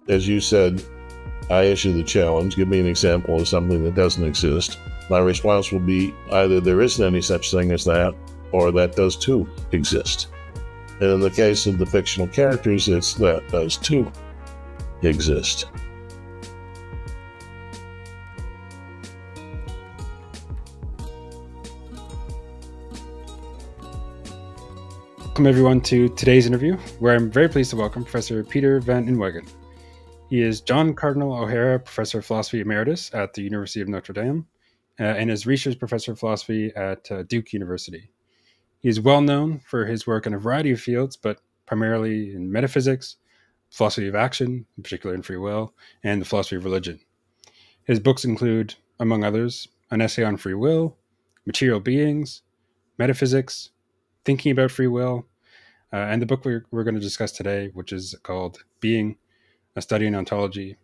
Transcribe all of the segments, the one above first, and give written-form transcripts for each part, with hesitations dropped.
As you said, I issue the challenge, give me an example of something that doesn't exist. My response will be either there isn't any such thing as that, or that does too exist. And in the case of the fictional characters, it's that does too exist. Welcome everyone to today's interview, where I'm very pleased to welcome Professor Peter van Inwagen. He is John Cardinal O'Hara Professor of Philosophy Emeritus at the University of Notre Dame and is Research Professor of Philosophy at Duke University. He is well known for his work in a variety of fields, but primarily in metaphysics, philosophy of action, in particular in free will, and the philosophy of religion. His books include, among others, an essay on free will, material beings, metaphysics, thinking about free will, and the book we're going to discuss today, which is called Being, a Study in Ontology.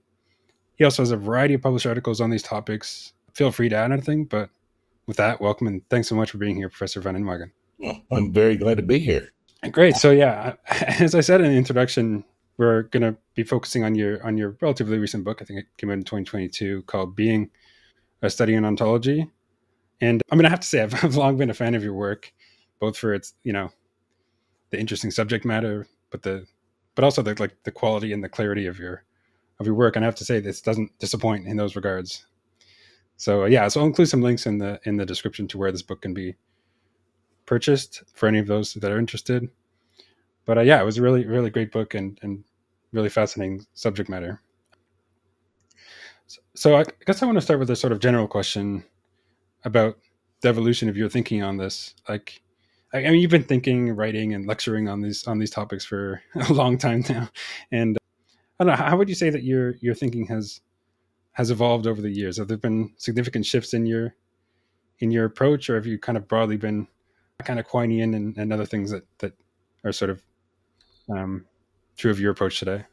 He also has a variety of published articles on these topics. Feel free to add anything, but with that, welcome and thanks so much for being here, Professor van Inwagen. Well, I'm very glad to be here. Great. So yeah, as I said in the introduction, we're going to be focusing on your relatively recent book. I think it came out in 2022, called Being, a Study in Ontology. And I mean, I have to say, I've long been a fan of your work, both for its, the interesting subject matter, but also the quality and the clarity of your work. And I have to say, this doesn't disappoint in those regards. So so I'll include some links in the description to where this book can be purchased for any of those that are interested. But it was a really, really great book and really fascinating subject matter. So I guess I want to start with a sort of general question about the evolution of your thinking on this. I mean, you've been thinking, writing, and lecturing on these topics for a long time now, and I don't know. How would you say that your thinking has evolved over the years? Have there been significant shifts in your approach, or have you kind of broadly been kind of Quinian and other things that are sort of true of your approach today?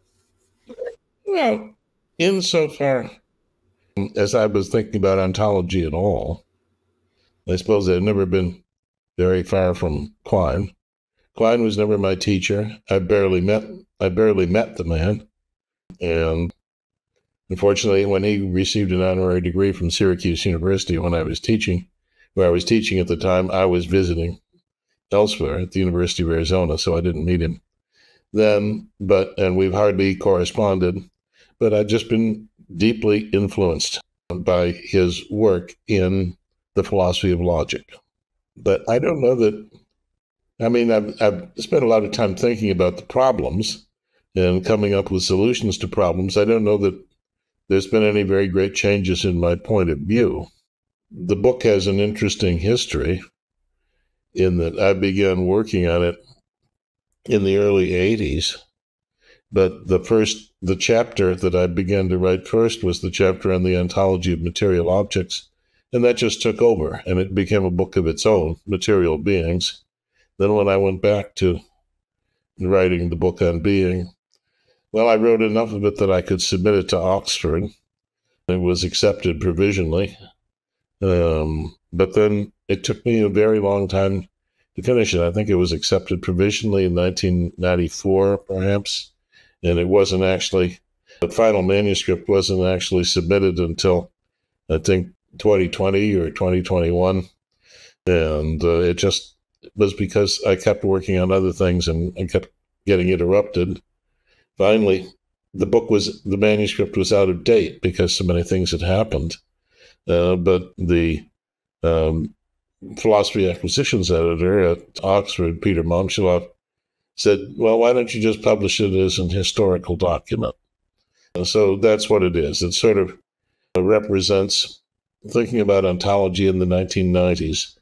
Well, insofar as I was thinking about ontology at all, I suppose I've never been very far from Quine. Quine was never my teacher. I barely met the man. And unfortunately, when he received an honorary degree from Syracuse University when I was teaching, where I was teaching at the time, I was visiting elsewhere at the University of Arizona, so I didn't meet him then. And we've hardly corresponded, but I've just been deeply influenced by his work in the philosophy of logic. But I don't know that, I mean, I've spent a lot of time thinking about the problems and coming up with solutions to problems. I don't know that there's been any very great changes in my point of view. The book has an interesting history in that I began working on it in the early 80s. But the chapter that I began to write first was the chapter on the ontology of material objects. And that just took over, and it became a book of its own, Material Beings. Then when I went back to writing the book on being, well, I wrote enough of it that I could submit it to Oxford. It was accepted provisionally. But then it took me a very long time to finish it. I think it was accepted provisionally in 1994, perhaps. And it wasn't actually, the final manuscript wasn't actually submitted until, I think, 2020 or 2021. And it just was because I kept working on other things and kept getting interrupted. Finally, the manuscript was out of date because so many things had happened. But the philosophy acquisitions editor at Oxford, Peter Momshiloff, said, well, why don't you just publish it as an historical document? And so that's what it is. It sort of represents thinking about ontology in the 1990s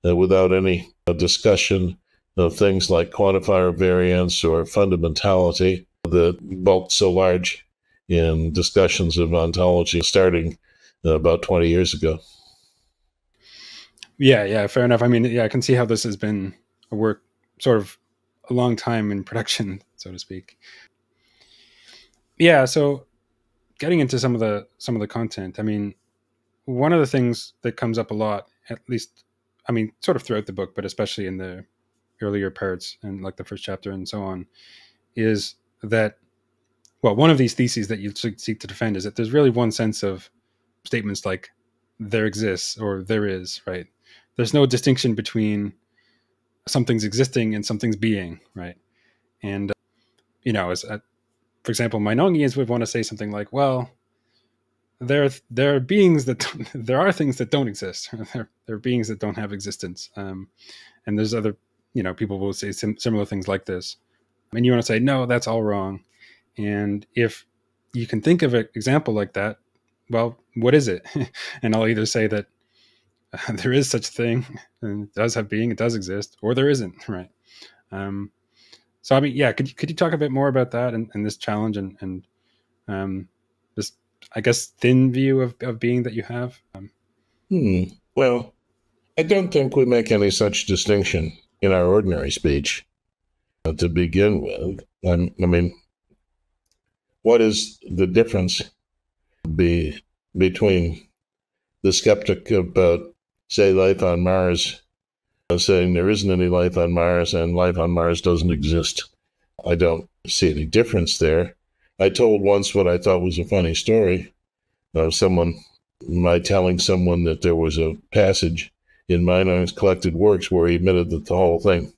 without any discussion of things like quantifier variance or fundamentality that bulked so large in discussions of ontology starting about 20 years ago. Yeah, fair enough. I mean, I can see how this has been a work sort of a long time in production, so to speak. Yeah, so getting into some of the content, I mean, one of the things that comes up a lot, at least, I mean, sort of throughout the book, but especially in the earlier parts and like the first chapter and so on, is that well, one of these theses that you seek to defend is that there's really one sense of statements like there exists or there is, right? There's no distinction between something's existing and something's being, right? And, as for example, Meinongians would want to say something like, well, there are beings that there are things that don't exist. There are beings that don't have existence. And there's other, people will say similar things like this. And you want to say, no, that's all wrong. And if you can think of an example like that, well, what is it? And I'll either say that there is such a thing and it does have being, it does exist, or there isn't, right? So, I mean, yeah, could you talk a bit more about that and this challenge and this, I guess, thin view of being that you have? Well, I don't think we make any such distinction in our ordinary speech to begin with. I mean, what is the difference between the skeptic about, say, life on Mars, saying there isn't any life on Mars and life on Mars doesn't exist? I don't see any difference there. I told once what I thought was a funny story of my telling someone that there was a passage in Meinong's collected works where he admitted that the whole thing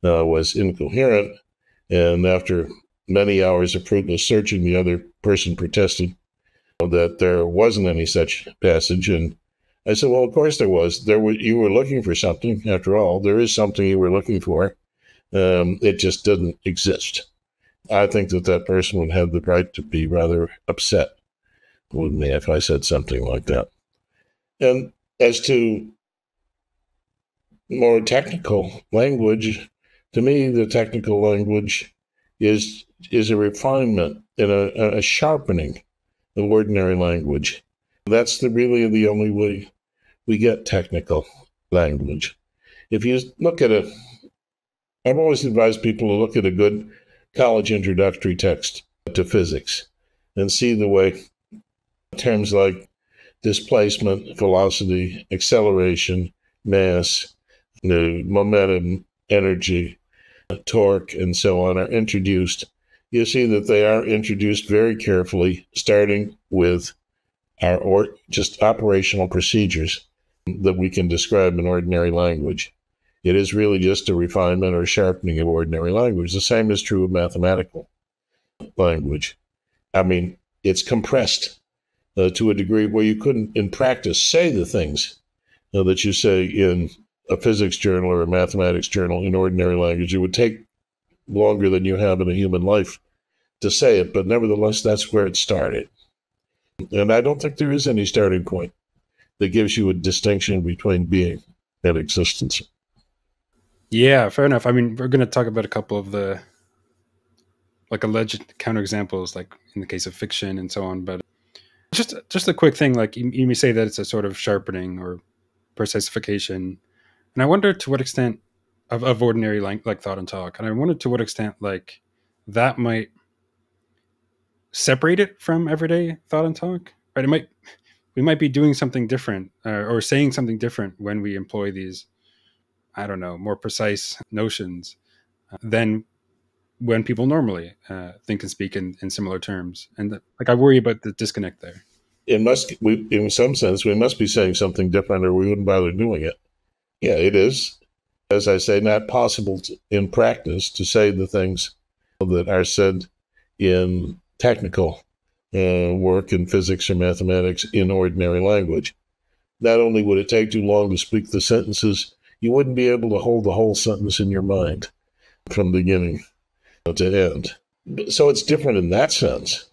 was incoherent, and after many hours of fruitless searching, the other person protested that there wasn't any such passage. And I said, well, of course there was. You were looking for something. After all, there is something you were looking for. It just didn't exist. I think that person would have the right to be rather upset with me if I said something like that. And as to more technical language, to me, the technical language is a refinement and a sharpening of ordinary language. That's really the only way we get technical language. If you look at I've always advised people to look at a good college introductory text to physics and see the way terms like displacement, velocity, acceleration, mass, momentum, energy, torque, and so on are introduced. You see that they are introduced very carefully, starting with our just operational procedures that we can describe in ordinary language. It is really just a refinement or sharpening of ordinary language. The same is true of mathematical language. I mean, it's compressed to a degree where you couldn't, in practice, say the things that you say in a physics journal or a mathematics journal in ordinary language. It would take longer than you have in a human life to say it, but nevertheless, that's where it started. And I don't think there is any starting point that gives you a distinction between being and existence. Yeah, fair enough. I mean, we're going to talk about a couple of the alleged counterexamples, like in the case of fiction and so on. But just a quick thing, like you may say that it's a sort of sharpening or precisification. And I wonder to what extent of ordinary like thought and talk. And I wonder to what extent like that might separate it from everyday thought and talk, right? We might be doing something different or saying something different when we employ these, I don't know, more precise notions than when people normally think and speak in similar terms. And I worry about the disconnect there. In some sense, we must be saying something different or we wouldn't bother doing it. Yeah, it is, as I say, not possible in practice to say the things that are said in technical work in physics or mathematics in ordinary language. Not only would it take too long to speak the sentences, you wouldn't be able to hold the whole sentence in your mind from beginning to end. So it's different in that sense,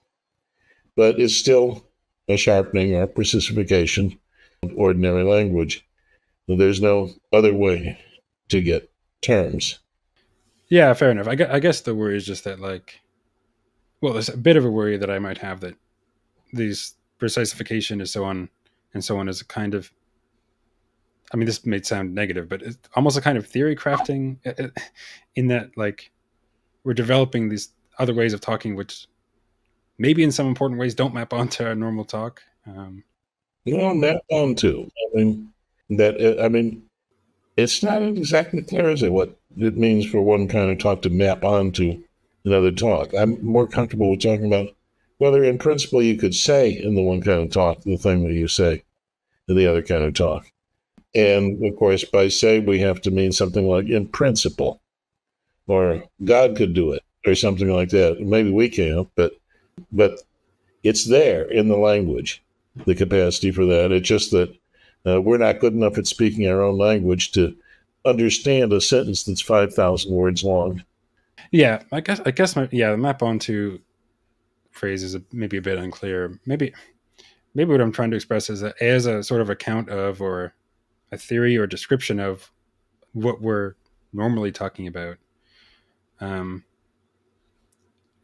but it's still a sharpening or precisification of ordinary language. There's no other way to get terms. Yeah, fair enough. I guess the worry is just that, there's a bit of a worry that I might have that these precisification is so on and so on is a kind of, I mean, this may sound negative, but it's almost a kind of theory crafting in that, we're developing these other ways of talking, which maybe in some important ways don't map onto our normal talk. Map onto. I mean, it's not exactly clear, is it, what it means for one kind of talk to map onto another talk. I'm more comfortable with talking about whether in principle you could say in the one kind of talk the thing that you say in the other kind of talk. And of course, by say, we have to mean something like in principle, or God could do it, or something like that. Maybe we can't, but it's there in the language, the capacity for that. It's just that we're not good enough at speaking our own language to understand a sentence that's 5,000 words long. Yeah, I guess the map onto phrase is maybe a bit unclear. Maybe what I'm trying to express is that as a sort of account of, or a theory or description of what we're normally talking about,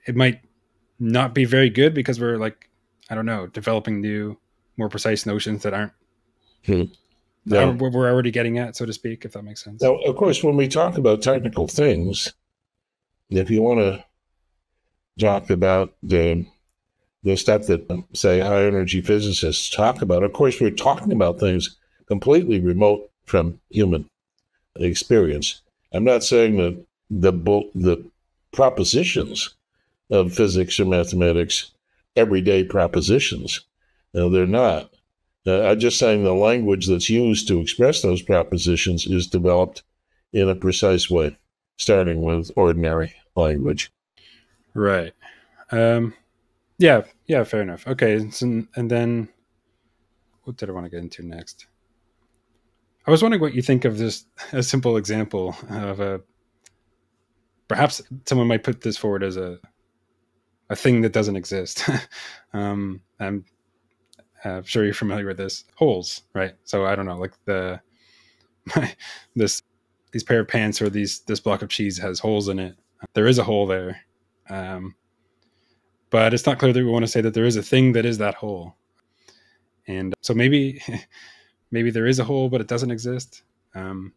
it might not be very good because we're like, I don't know, developing new, more precise notions that aren't what we're already getting at, so to speak, if that makes sense. Now, of course, when we talk about technical things, if you want to talk about the stuff that, say, high energy physicists talk about, of course, we're talking about things completely remote from human experience. I'm not saying that the propositions of physics or mathematics, everyday propositions, they're not. I'm just saying the language that's used to express those propositions is developed in a precise way, starting with ordinary language. Right. Yeah, fair enough. Okay, so, and then what did I want to get into next? I was wondering what you think of this, a simple example of a, perhaps someone might put this forward as a thing that doesn't exist. I'm sure you're familiar with this. Holes, right? So I don't know, like these pair of pants or this block of cheese has holes in it. There is a hole there. But it's not clear that we want to say that there is a thing that is that hole. And so maybe there is a hole, but it doesn't exist. What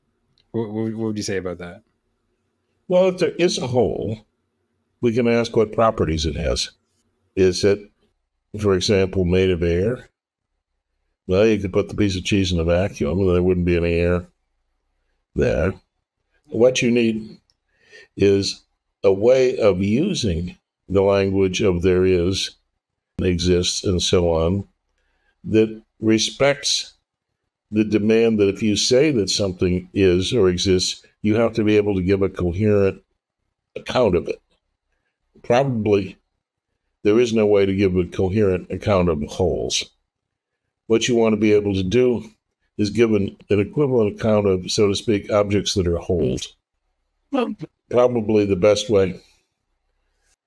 would you say about that? Well, if there is a hole, we can ask what properties it has. Is it, for example, made of air? Well, you could put the piece of cheese in a vacuum and there wouldn't be any air there. What you need is a way of using the language of there is, exists, and so on, that respects the demand that if you say that something is or exists, you have to be able to give a coherent account of it. Probably there is no way to give a coherent account of holes. What you want to be able to do is give an equivalent account of, so to speak, objects that are holes. Well, probably the best way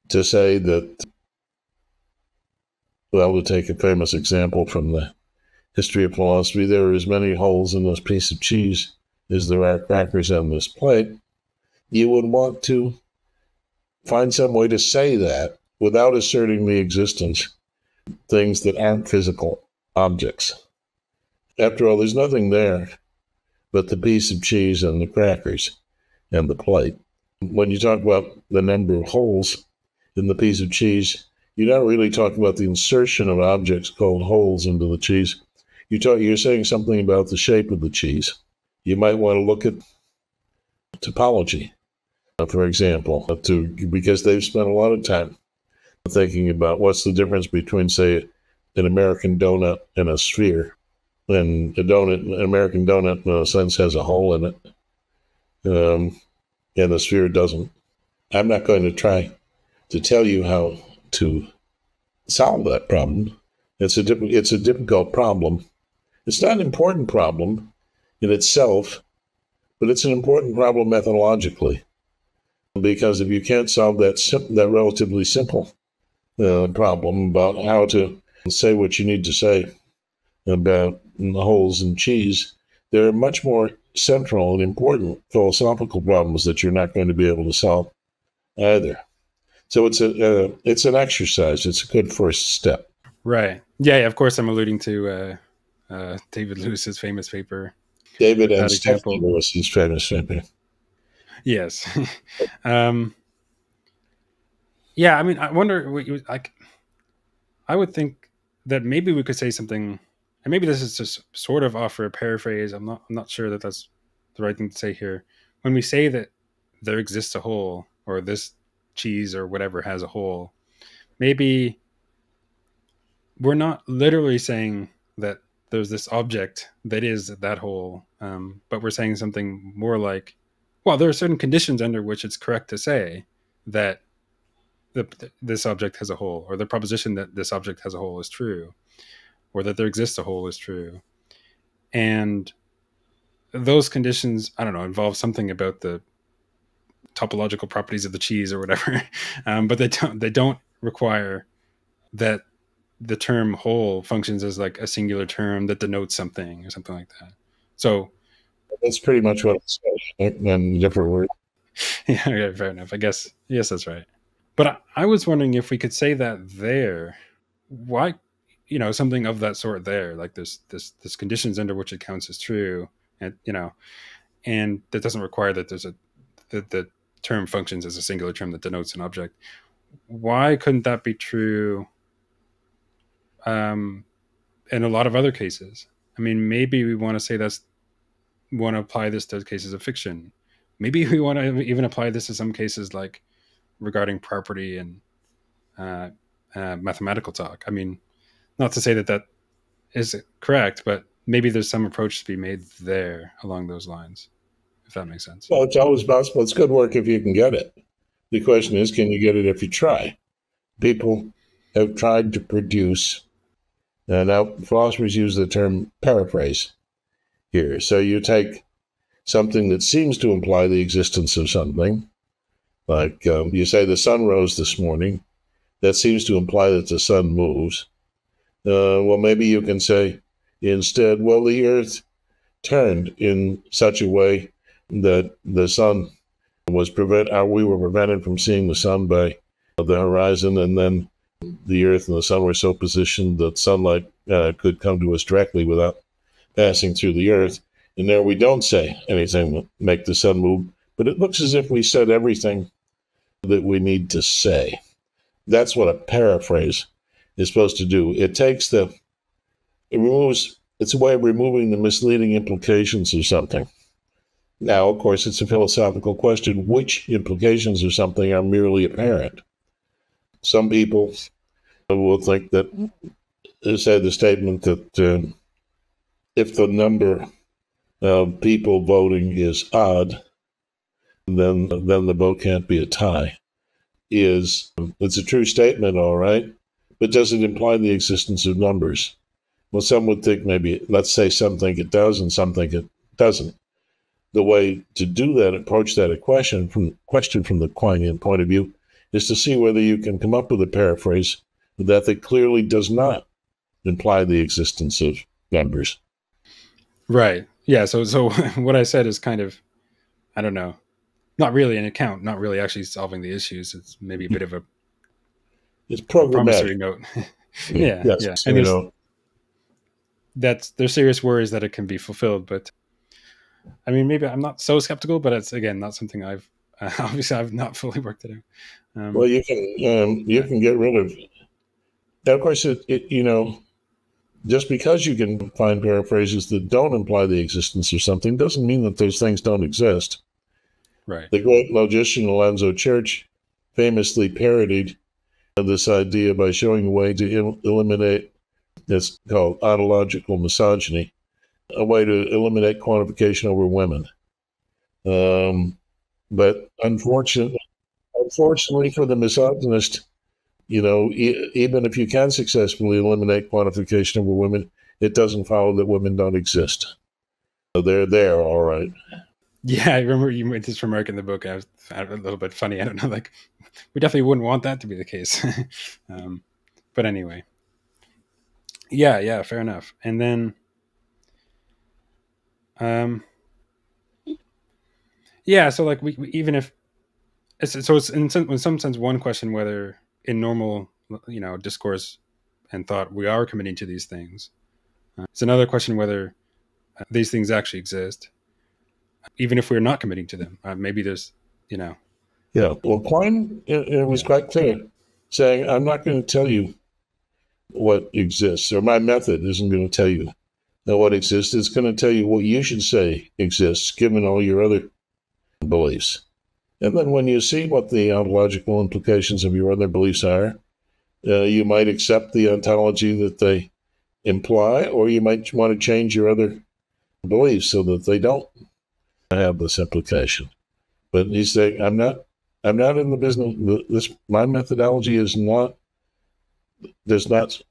to say that, well, to take a famous example from the history of philosophy, there are as many holes in this piece of cheese as there are crackers on this plate. You would want to find some way to say that without asserting the existence of things that aren't physical objects. After all, there's nothing there but the piece of cheese and the crackers and the plate. When you talk about the number of holes in the piece of cheese, you're not really talking about the insertion of objects called holes into the cheese. You're saying something about the shape of the cheese. You might want to look at topology, for example, because they've spent a lot of time thinking about what's the difference between, say, an American donut and a sphere. And an American donut, in a sense, has a hole in it, and the sphere doesn't. I'm not going to try to tell you how to solve that problem. It's a difficult problem. It's not an important problem in itself, but it's an important problem methodologically. Because if you can't solve that relatively simple problem about how to say what you need to say about the holes in cheese, there are much more central and important philosophical problems that you're not going to be able to solve either. So it's an exercise. It's a good first step. Right. Yeah. Of course, I'm alluding to David Lewis's famous paper. David and Stephanie Lewis's famous paper. Yes. Yeah. I mean, I wonder what you like. I would think that maybe we could say something, and maybe this is just sort of offer a paraphrase. I'm not sure that that's the right thing to say here. When we say that there exists a hole, or this cheese or whatever has a hole, maybe we're not literally saying that there's this object that is that hole, but we're saying something more like, well, there are certain conditions under which it's correct to say that this object has a hole, or the proposition that this object has a hole is true, or that there exists a hole is true. And those conditions, I don't know, involve something about the topological properties of the cheese or whatever, but they don't require that the term whole functions as like a singular term that denotes something or something like that. So that's pretty much what it's saying in different words. Yeah, fair enough. I guess, yes, that's right. But I was wondering if we could say that there, why, something of that sort there, like there's conditions under which it counts as true, and and that doesn't require that that the term functions as a singular term that denotes an object. Why couldn't that be true in a lot of other cases? I mean, maybe we want to apply this to cases of fiction. Maybe we want to even apply this to some cases like regarding property and mathematical talk. I mean, not to say that is correct, but maybe there's some approach to be made there along those lines, if that makes sense. Well, it's always possible. It's good work if you can get it. The question is, can you get it if you try? People have tried to produce, now philosophers use the term paraphrase here. So you take something that seems to imply the existence of something, like you say the sun rose this morning. That seems to imply that the sun moves. Well, maybe you can say instead, well, the earth turned in such a way that the sun we were prevented from seeing the sun by the horizon, and then the earth and the sun were so positioned that sunlight could come to us directly without passing through the earth. And there we don't say anything that make the sun move, but it looks as if we said everything that we need to say. That's what a paraphrase is supposed to do. It's a way of removing the misleading implications of something. Now, of course, it's a philosophical question. Which implications of something are merely apparent? Some people will think that, say the statement that if the number of people voting is odd, then the vote can't be a tie. It's a true statement, all right, but does it imply the existence of numbers? Well, some would think maybe, let's say some think it does and some think it doesn't. The way to do that, approach that question from the Quinean point of view, is to see whether you can come up with a paraphrase that clearly does not imply the existence of numbers. Right. Yeah. So what I said is kind of, I don't know, not really an account, not really actually solving the issues. It's maybe a bit of it's programmatic promissory note. Yeah. Yes, yeah. And there's serious worries that it can be fulfilled, but I mean, maybe I'm not so skeptical, but it's again not something I've not fully worked it out. Well, you can get rid of. Now, of course, just because you can find paraphrases that don't imply the existence of something doesn't mean that those things don't exist. Right. The great logician Alonzo Church famously parodied this idea by showing a way to eliminate. It's called ontological misogyny, a way to eliminate quantification over women. But unfortunately for the misogynist, even if you can successfully eliminate quantification over women, it doesn't follow that women don't exist. So they're there, all right. Yeah, I remember you made this remark in the book. I found it a little bit funny. I don't know, like we definitely wouldn't want that to be the case. But anyway. Yeah, fair enough. And then, so like we even if it's in some sense one question whether in normal discourse and thought we are committing to these things. It's another question whether these things actually exist, even if we're not committing to them. Maybe there's Yeah. Well, Quine it was quite clear, saying I'm not going to tell you what exists, or my method isn't going to tell you what exists. It's going to tell you what you should say exists, given all your other beliefs. And then when you see what the ontological implications of your other beliefs are, you might accept the ontology that they imply, or you might want to change your other beliefs so that they don't have this implication. But he's saying, I'm not in the business. My methodology does not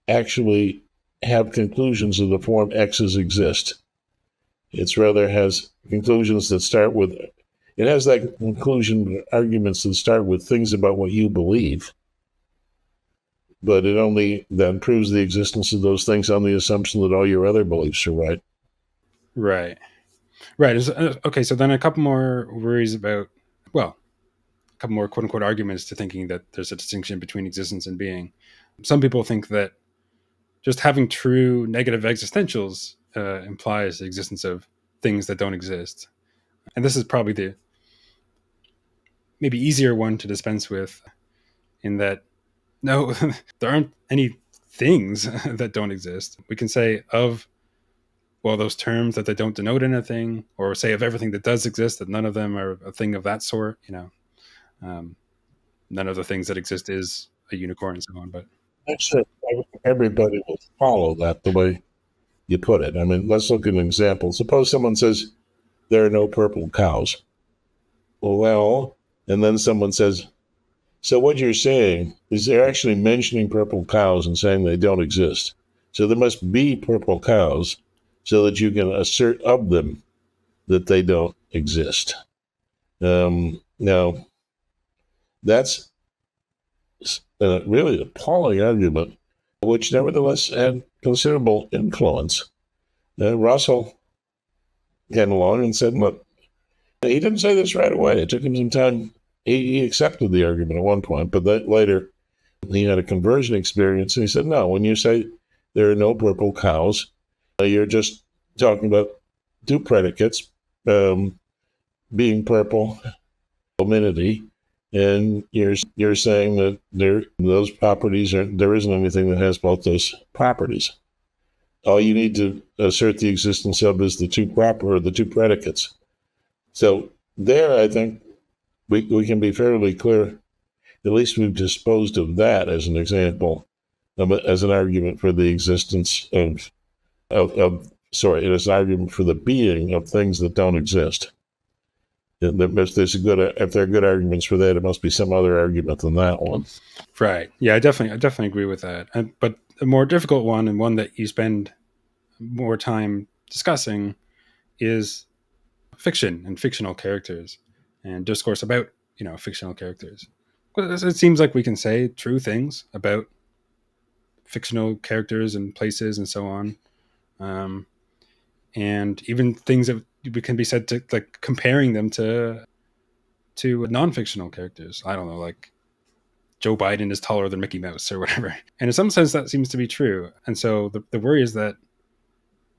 actually have conclusions of the form X's exist. It's rather has conclusions that start with, it has that conclusion arguments that start with things about what you believe, but it only then proves the existence of those things on the assumption that all your other beliefs are right. Right. Okay, so then a couple more worries about, well, a couple more quote unquote arguments to thinking that there's a distinction between existence and being. Some people think that just having true negative existentials implies the existence of things that don't exist. And this is probably the maybe easier one to dispense with, in that, no, there aren't any things that don't exist. We can say of, well, those terms that they don't denote anything, or say of everything that does exist that none of them are a thing of that sort. None of the things that exist is a unicorn and so on. But Actually, everybody will follow that the way you put it. I mean, let's look at an example. Suppose someone says there are no purple cows. Well, and then someone says, so what you're saying is they're actually mentioning purple cows and saying they don't exist. So there must be purple cows so that you can assert of them that they don't exist. Now, that's a really appalling argument, which nevertheless had considerable influence. Russell came along and said, look, he didn't say this right away. It took him some time. He accepted the argument at one point, but later he had a conversion experience, and he said, no, when you say there are no purple cows, you're just talking about two predicates, being purple, hominity, and you're saying that those properties there isn't anything that has both those properties. All you need to assert the existence of is the two predicates. So there, I think we can be fairly clear. At least we've disposed of that as an example, as an argument for the existence as an argument for the being of things that don't exist. If there are good arguments for that, it must be some other argument than that one. Right. Yeah, I definitely agree with that. But a more difficult one, and one that you spend more time discussing, is fiction and fictional characters and discourse about, fictional characters. It seems like we can say true things about fictional characters and places and so on. And even things that can be said to, like, comparing them to non-fictional characters. I don't know, like Joe Biden is taller than Mickey Mouse or whatever. And in some sense, that seems to be true. And so the worry is that,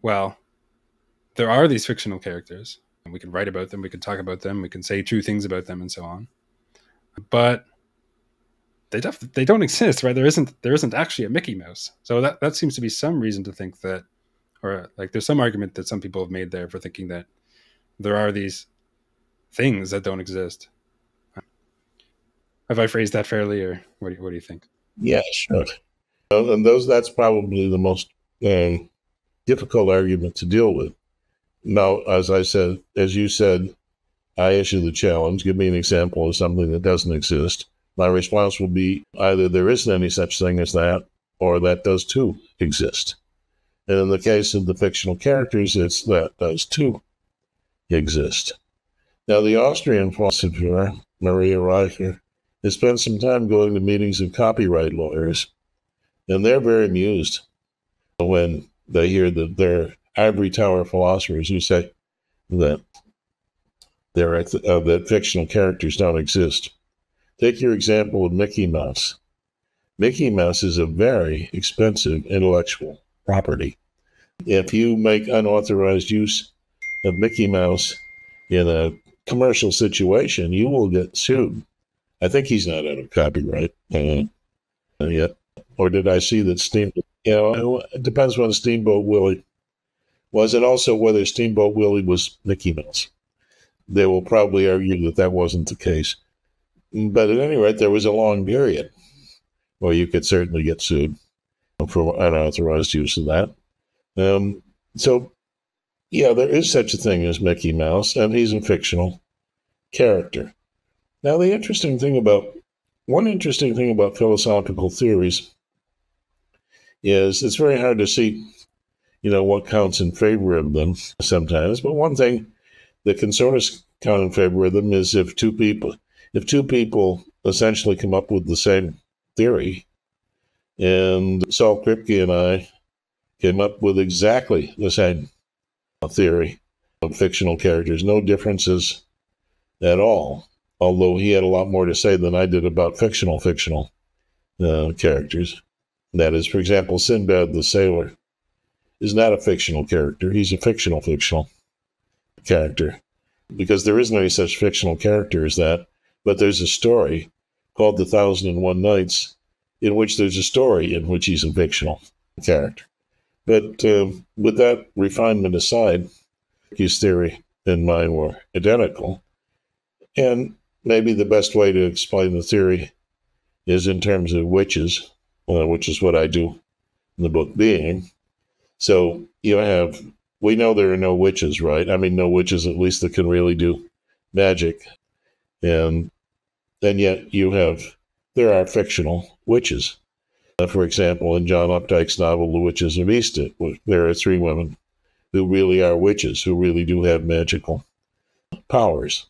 well, there are these fictional characters, and we can write about them, we can talk about them, we can say true things about them and so on. But they don't exist, right? There isn't actually a Mickey Mouse. So that seems to be some reason to think that, or like there's some argument that some people have made there for thinking that there are these things that don't exist. Have I phrased that fairly, or what do you think? Yeah, sure. And that's probably the most difficult argument to deal with. Now, as you said, I issue the challenge. Give me an example of something that doesn't exist. My response will be either there isn't any such thing as that, or that does too exist. And in the case of the fictional characters, it's that does too exist. Now, the Austrian philosopher, Maria Reicher, has spent some time going to meetings of copyright lawyers, and they're very amused when they hear that they're ivory tower philosophers who say that that fictional characters don't exist. Take your example of Mickey Mouse. Mickey Mouse is a very expensive intellectual property. If you make unauthorized use of Mickey Mouse in a commercial situation, you will get sued. I think he's not out of copyright yet. Or did I see that Steamboat? It depends when Steamboat Willie was, and also whether Steamboat Willie was Mickey Mouse. they will probably argue that that wasn't the case. But at any rate, there was a long period where you could certainly get sued for unauthorized use of that. So, yeah, there is such a thing as Mickey Mouse, and he's a fictional character. Now, one interesting thing about philosophical theories is it's very hard to see, what counts in favor of them sometimes. But one thing that can sort of count in favor of them is if two people essentially come up with the same theory, and Saul Kripke and I came up with exactly the same theory of fictional characters, no differences at all, although he had a lot more to say than I did about fictional characters. That is, for example, Sinbad the Sailor is not a fictional character. He's a fictional character, because there isn't any such fictional character as that, but there's a story called The 1001 Nights in which there's a story in which he's a fictional character. But with that refinement aside, his theory and mine were identical. And maybe the best way to explain the theory is in terms of witches, which is what I do in the book Being. So we know there are no witches, right? I mean, no witches, at least, that can really do magic. And yet there are fictional witches. For example, in John Updike's novel, The Witches of Eastwick, there are 3 women who really are witches, who really do have magical powers.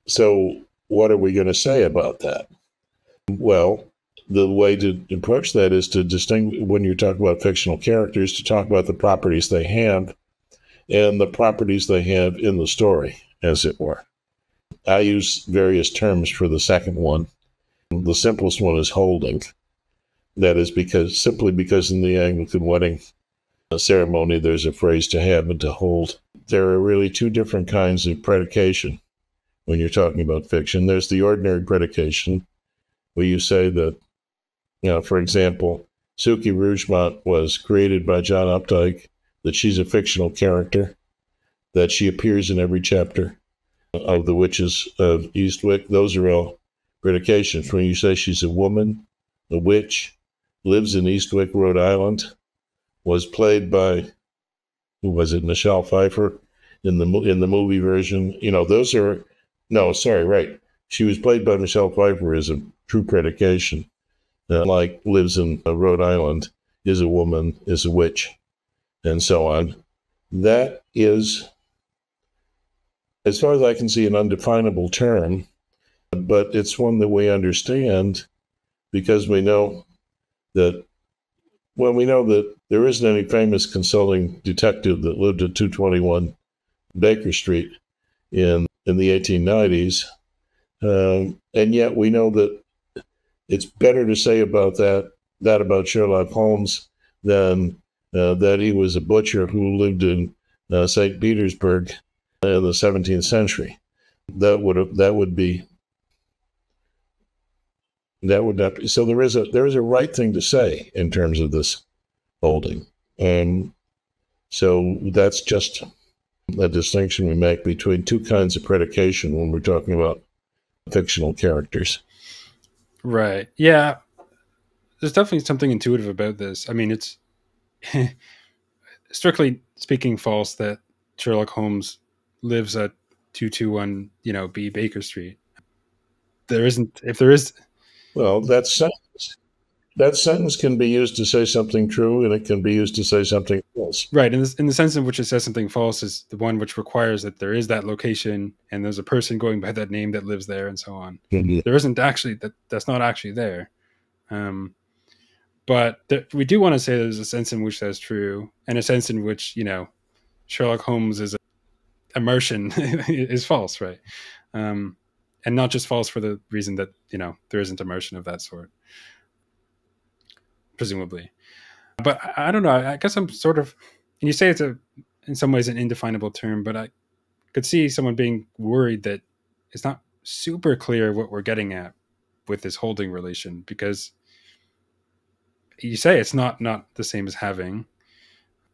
So what are we going to say about that? Well, the way to approach that is to distinguish, when you're talking about fictional characters, to talk about the properties they have and the properties they have in the story, as it were. I use various terms for the second one. The simplest one is holding. That is simply because in the Anglican wedding ceremony, there's a phrase to have and to hold. There are really 2 different kinds of predication when you're talking about fiction. There's the ordinary predication, where you say that, for example, Suki Rougemont was created by John Updike, that she's a fictional character, that she appears in every chapter of The Witches of Eastwick. Those are all predications. When you say she's a woman, a witch, lives in Eastwick, Rhode Island, was played by, who was it, Michelle Pfeiffer in the movie version. Those are, no, sorry, right. She was played by Michelle Pfeiffer as a true predication. Like lives in Rhode Island, is a woman, is a witch, and so on. That is, as far as I can see, an undefinable term, but it's one that we understand because we know that there isn't any famous consulting detective that lived at 221 Baker Street in the 1890s, and yet we know that it's better to say about that about Sherlock Holmes than that he was a butcher who lived in St. Petersburg in the 17th century. That would not be. So there is a right thing to say in terms of this holding, and so that's just a distinction we make between 2 kinds of predication when we're talking about fictional characters. Right. Yeah. There's definitely something intuitive about this. I mean, it's strictly speaking false that Sherlock Holmes lives at 221, B Baker Street. There isn't, if there is. Well, that sentence can be used to say something true, and it can be used to say something false. Right. In the sense in which it says something false is the one which requires that there is that location and there's a person going by that name that lives there and so on. Mm-hmm. There isn't actually, that's not actually there. But we do want to say there's a sense in which that's true, and a sense in which, Sherlock Holmes is immersion is false, right? And not just false for the reason that, there isn't immersion of that sort, presumably. But I don't know. I guess I'm sort of, and you say it's in some ways an indefinable term, but I could see someone being worried that it's not super clear what we're getting at with this holding relation, because you say it's not the same as having,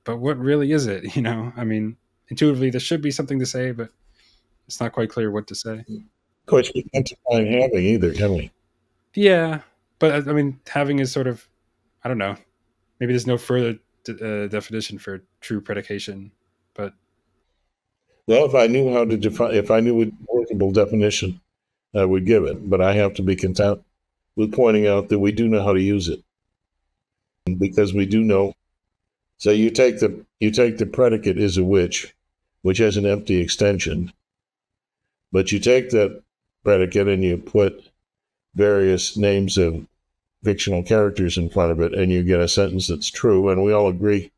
but what really is it? I mean, intuitively there should be something to say, but it's not quite clear what to say. Of course, we can't define having either, can we? Yeah, but I mean, having is sort of, I don't know. Maybe there's no further definition for true predication, but Well, if I knew how to define, if I knew a workable definition, I would give it. But I have to be content with pointing out that we do know how to use it, because we do know. So you take the predicate is a which has an empty extension, but you take that predicate and you put various names of fictional characters in front of it, and you get a sentence that's true. And we all agree,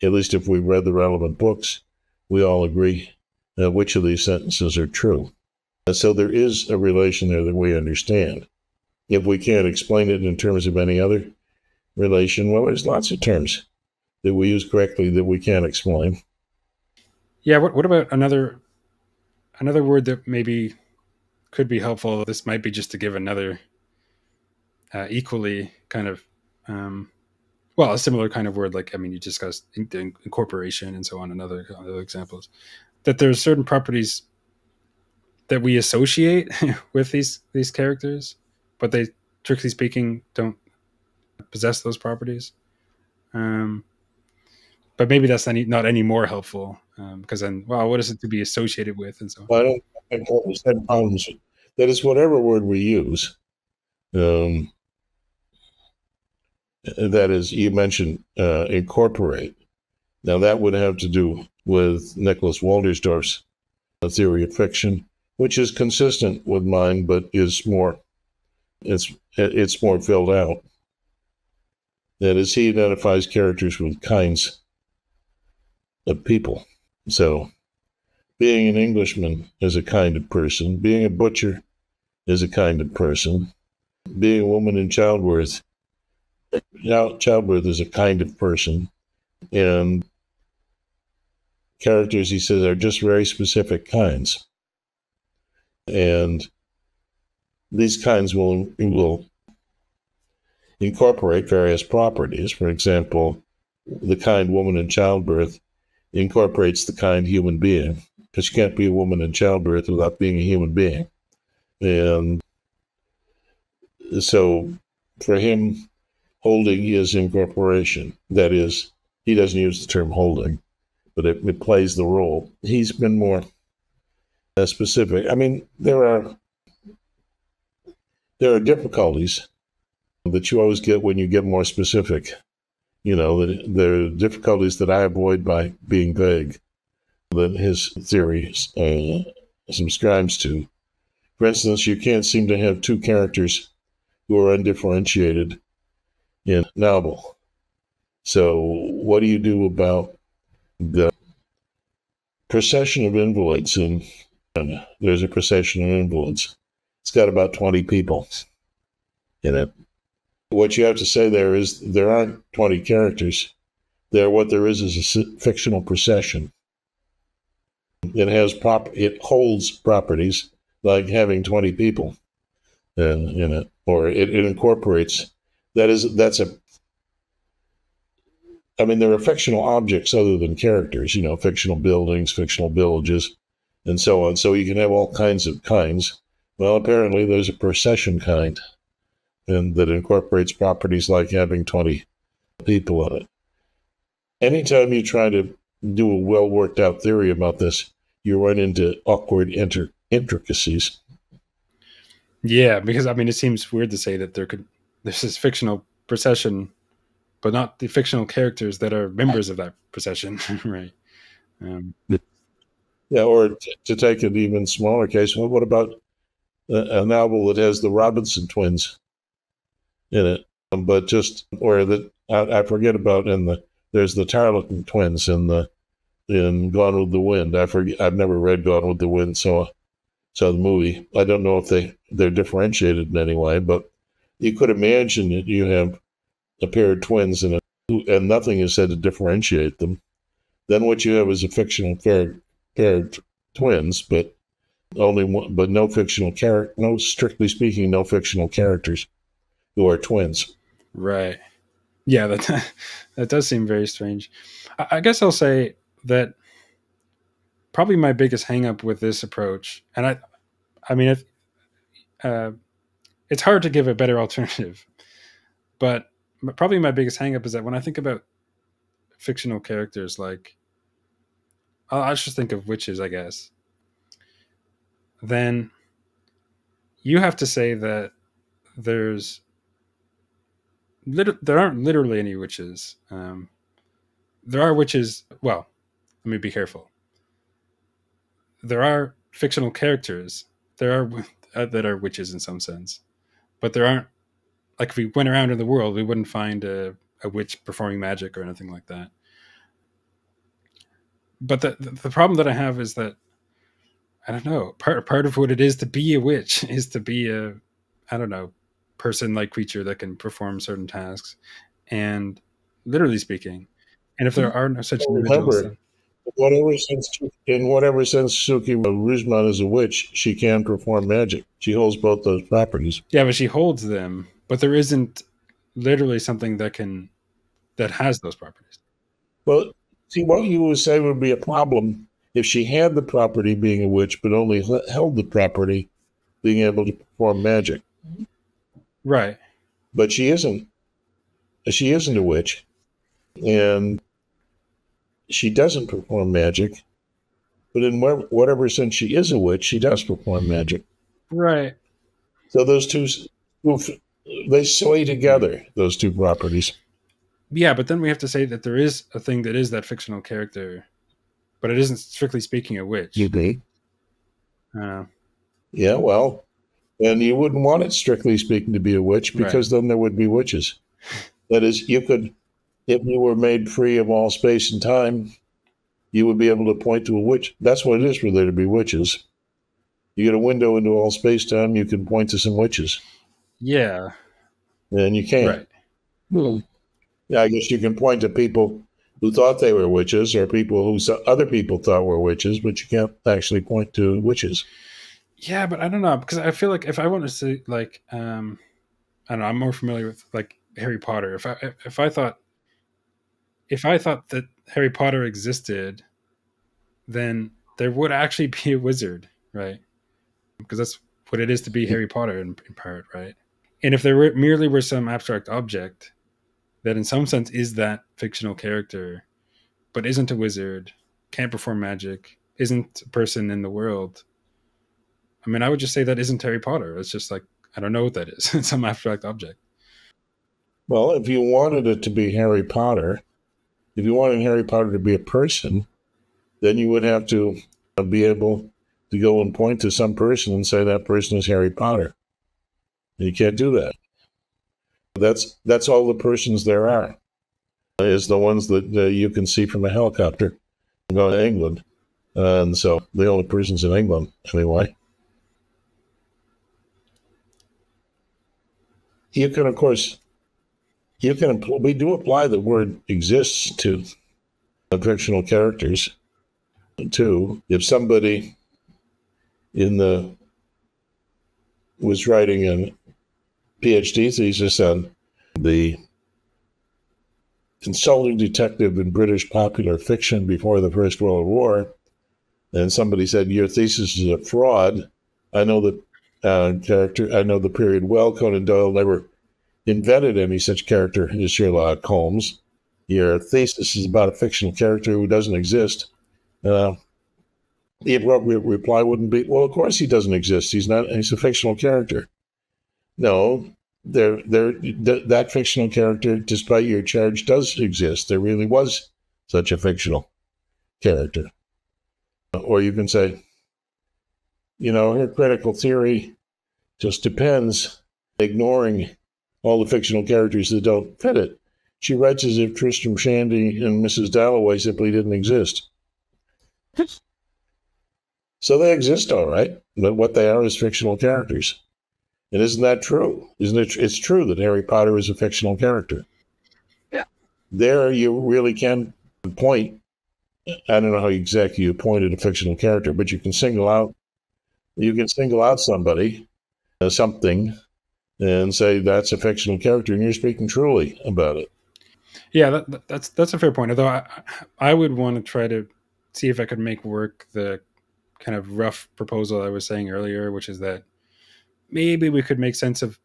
at least if we've read the relevant books, we all agree which of these sentences are true. So there is a relation there that we understand. If we can't explain it in terms of any other relation, well, there's lots of terms that we use correctly that we can't explain. Yeah, what about another word that maybe could be helpful? This might be just to give another equally kind of a similar kind of word. Like, I mean, you discussed incorporation and so on, and other examples. That there's certain properties that we associate with these characters, but they, strictly speaking, don't possess those properties. But maybe that's not any more helpful, because then, well, what is it to be associated with, and so on. Well, I don't think what had problems. That is, whatever word we use. That is, you mentioned incorporate. Now that would have to do with Nicholas Waldersdorf's theory of fiction, which is consistent with mine, but is more, it's more filled out. That is, he identifies characters with kinds of people. So being an Englishman is a kind of person. Being a butcher is a kind of person. Being a woman in childbirth is a kind of person. And characters, he says, are just very specific kinds. And these kinds will incorporate various properties. For example, the kind woman in childbirth incorporates the kind human being, because you can't be a woman in childbirth without being a human being. And so for him, holding is incorporation. That is, he doesn't use the term holding, but it plays the role. He's been more specific. I mean, there are difficulties that you always get when you get more specific. You know, there are difficulties that I avoid by being vague, that his theory subscribes to. For instance, you can't seem to have two characters who are undifferentiated in a novel. So what do you do about the procession of invalids? And there's a procession of invalids. It's got about 20 people in it. What you have to say there is there aren't 20 characters. What there is a fictional procession. It holds properties like having 20 people in it, or it incorporates. There are fictional objects other than characters, fictional buildings, fictional villages, and so on. So you can have all kinds of kinds. Well, apparently there's a procession kind, and that incorporates properties like having 20 people in it. Anytime you try to do a well-worked out theory about this, you run into awkward intricacies. Yeah, because it seems weird to say that there's this fictional procession, but not the fictional characters that are members of that procession, right? Yeah, or to take an even smaller case, well, what about a novel that has the Robinson twins in it, but I forget about there's the Tarleton twins in Gone with the Wind. I've never read Gone with the Wind, so the movie. I don't know if they're differentiated in any way, but you could imagine that you have a pair of twins and nothing is said to differentiate them. Then what you have is a fictional pair of twins, but no fictional character. No, strictly speaking, no fictional characters who are twins. Right. Yeah, that does seem very strange. I guess I'll say that probably my biggest hang-up with this approach, and I mean, it's hard to give a better alternative, but probably my biggest hang-up is that when I think about fictional characters, like I'll just think of witches, I guess. Then you have to say that there's there aren't literally any witches. There are witches. Well, let me be careful. There are fictional characters. There are that are witches in some sense, but there aren't. Like if we went around in the world, we wouldn't find a witch performing magic or anything like that. But the problem that I have is that I don't know. Part of what it is to be a witch is to be a, I don't know, person-like creature that can perform certain tasks, and literally speaking, and if there are no such individuals, Remember, in whatever sense Suki Ruzman is a witch, she can perform magic. She holds both those properties. yeah, but she holds them. But there isn't literally something that has those properties. Well, see, what you would say would be a problem if she had the property being a witch, but only held the property being able to perform magic. Right. But she isn't. She isn't a witch, and she doesn't perform magic. But in whatever sense she is a witch, she does perform magic. Right. So those two, they sway together, those two properties. Yeah, but then we have to say that there is a thing that is that fictional character, but it isn't strictly speaking a witch. Yeah, well, and you wouldn't want it strictly speaking to be a witch, because then there would be witches. That is, you could, if you were made free of all space and time, you would be able to point to a witch. That's what it is for there to be witches. You get a window into all space-time, you can point to some witches. Yeah. And you can't. Right. Yeah, I guess you can point to people who thought they were witches, or people who other people thought were witches, but you can't actually point to witches. Yeah, but I don't know, because I feel like if I want to say, like, I don't know, I'm more familiar with like Harry Potter. If I thought that Harry Potter existed, then there would actually be a wizard, right? Because that's what it is to be Harry Potter in part, right? And if there merely were some abstract object that in some sense is that fictional character, but isn't a wizard, can't perform magic, isn't a person in the world, I mean, I would just say that isn't Harry Potter. It's just like, I don't know what that is. It's some abstract object. Well, if you wanted it to be Harry Potter, if you wanted Harry Potter to be a person, then you would have to be able to go and point to some person and say that person is Harry Potter. And you can't do that. That's all the persons there are, is the ones that you can see from a helicopter going to England. And so the only persons in England, anyway. You can, of course, we do apply the word exists to fictional characters, too. If somebody was writing a PhD thesis on the consulting detective in British popular fiction before the First World War, and somebody said, your thesis is a fraud, I know the character, I know the period well. Conan Doyle never invented any such character as Sherlock Holmes. Your thesis is about a fictional character who doesn't exist. The appropriate reply wouldn't be, well, of course he doesn't exist. He's a fictional character. No, that fictional character, despite your charge, does exist. There really was such a fictional character. Or you can say, her critical theory just depends, ignoring all the fictional characters that don't fit it. She writes as if Tristram Shandy and Mrs. Dalloway simply didn't exist. So they exist, all right, but what they are is fictional characters. And isn't that true? Isn't it? It's true that Harry Potter is a fictional character. Yeah. There you really can point. I don't know how exactly you pointed a fictional character, but you can single out somebody, something, and say that's a fictional character, and you're speaking truly about it. Yeah, that's a fair point. Although I would want to try to see if I could make work the kind of rough proposal I was saying earlier, which is that maybe we could make sense of,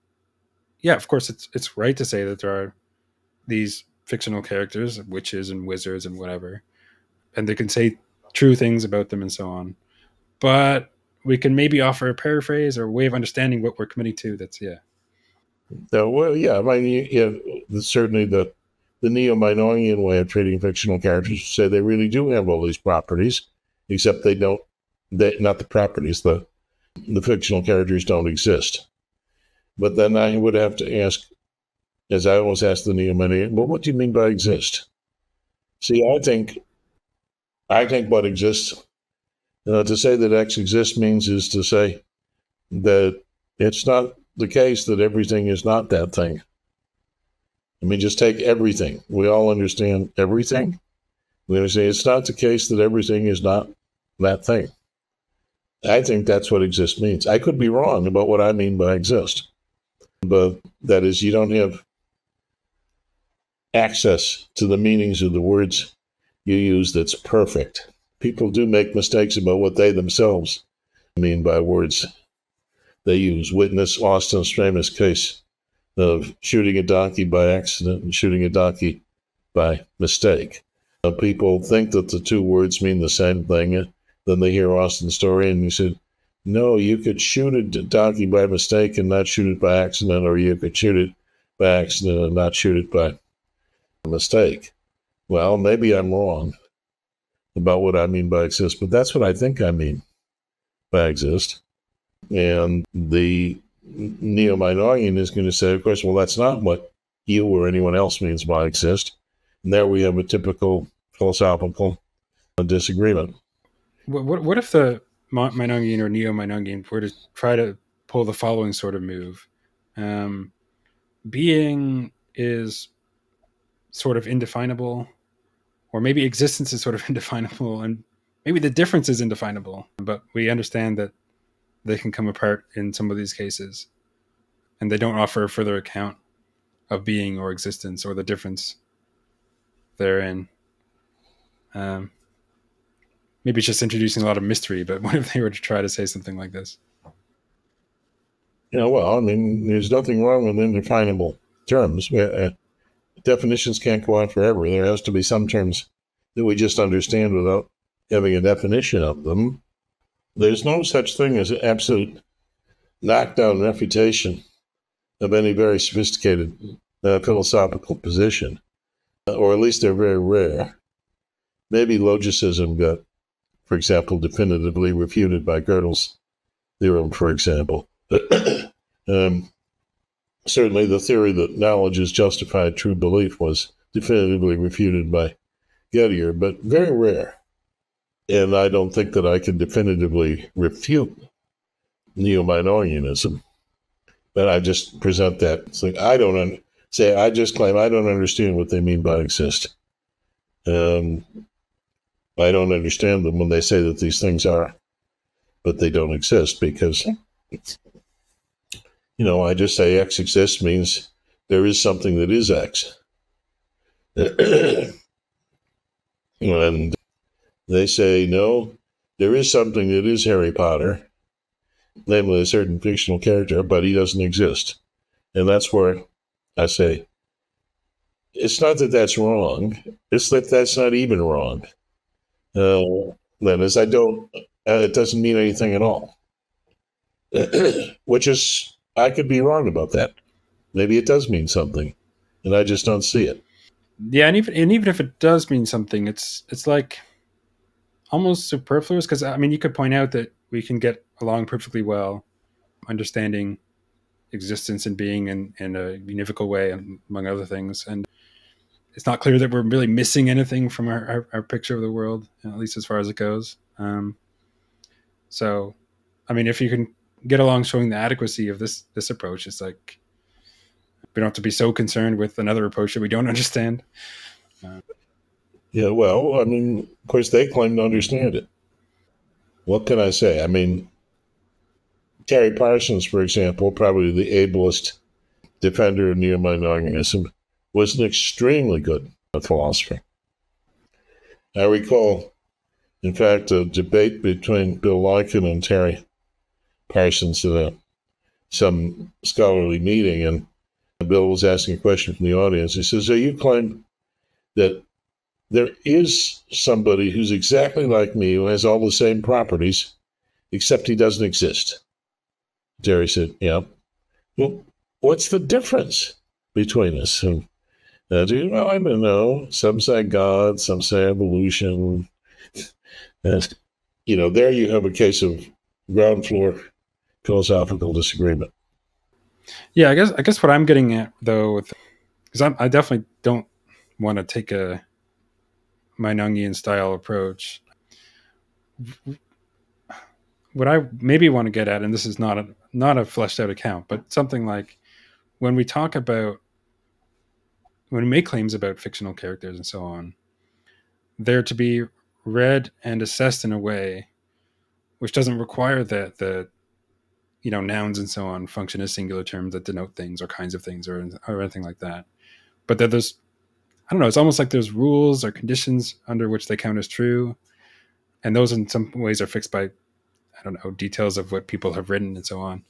yeah, of course, it's right to say that there are these fictional characters, witches and wizards and whatever, and they can say true things about them and so on. But we can maybe offer a paraphrase or a way of understanding what we're committing to. That's, yeah. Well, yeah, I mean, certainly the Neo-Meinongian way of treating fictional characters say they really do have all these properties, except they don't. Not the properties. The fictional characters don't exist. But then I would have to ask, as I always ask the Neo-Meinongian, well, what do you mean by exist? See, I think what exists, to say that X exists means is to say that it's not the case that everything is not that thing. I mean, just take everything. We all understand everything. We understand it's not the case that everything is not that thing. I think that's what exist means. I could be wrong about what I mean by exist, but that is, you don't have access to the meanings of the words you use that's perfect. People do make mistakes about what they themselves mean by words they use. Witness Austin's famous case of shooting a donkey by accident and shooting a donkey by mistake. People think that the two words mean the same thing. Then they hear Austin's story and he said, no, you could shoot a donkey by mistake and not shoot it by accident, or you could shoot it by accident and not shoot it by mistake. Well, maybe I'm wrong about what I mean by exist, but that's what I think I mean by exist. And the Neo-Meinongian is going to say, of course, well, that's not what you or anyone else means by exist. And there we have a typical philosophical disagreement. What if the Meinongian or Neo-Meinongian were to try to pull the following sort of move? Being is sort of indefinable, or maybe existence is sort of indefinable, and maybe the difference is indefinable, but we understand that they can come apart in some of these cases, and they don't offer a further account of being or existence or the difference therein. Maybe it's just introducing a lot of mystery, but what if they were to try to say something like this? Yeah, well, I mean, there's nothing wrong with indefinable terms. Definitions can't go on forever. There has to be some terms that we just understand without having a definition of them. There's no such thing as an absolute knockdown refutation of any very sophisticated philosophical position, or at least they're very rare. Maybe logicism got, for example, definitively refuted by Gödel's theorem, for example. Certainly the theory that knowledge is justified true belief was definitively refuted by Gödel, but very rare. And I don't think that I can definitively refute Neo-Meinongianism. But I just present that. It's like, I just claim I don't understand what they mean by exist. I don't understand them when they say that these things are, but they don't exist, because, I just say X exists means there is something that is X. And they say, no, there is something that is Harry Potter, namely a certain fictional character, but he doesn't exist. And that's where I say, it's not that that's wrong, it's that that's not even wrong. That is, it doesn't mean anything at all. Which is, I could be wrong about that. Maybe it does mean something, and I just don't see it. Yeah, and even if it does mean something, it's like almost superfluous, because I mean, you could point out that we can get along perfectly well understanding existence and being in a univocal way, among other things, and it's not clear that we're really missing anything from our picture of the world, at least as far as it goes. So, I mean, if you can get along showing the adequacy of this approach, it's like we don't have to be so concerned with another approach that we don't understand. Yeah, well, I mean, of course, they claim to understand it. What can I say? I mean, Terry Parsons, for example, probably the ablest defender of Neo-Meinongianism, was an extremely good philosopher. I recall In fact, a debate between Bill Larkin and Terry Parsons in some scholarly meeting, and Bill was asking a question from the audience. He says, "So you claim that there is somebody who's exactly like me, who has all the same properties, except he doesn't exist?" Terry said, "Yeah." "Well, what's the difference between us?" And well, I don't know. Some say God, some say evolution. And, there you have a case of ground floor philosophical disagreement. Yeah, I guess what I'm getting at though, because I definitely don't want to take a Meinongian style approach. What I maybe want to get at, and this is not a fleshed out account, but something like when we make claims about fictional characters and so on, they're to be read and assessed in a way which doesn't require that the nouns and so on function as singular terms that denote things or kinds of things or anything like that. But that there's, I don't know, it's almost like there's rules or conditions under which they count as true. And those in some ways are fixed by, I don't know, details of what people have written and so on.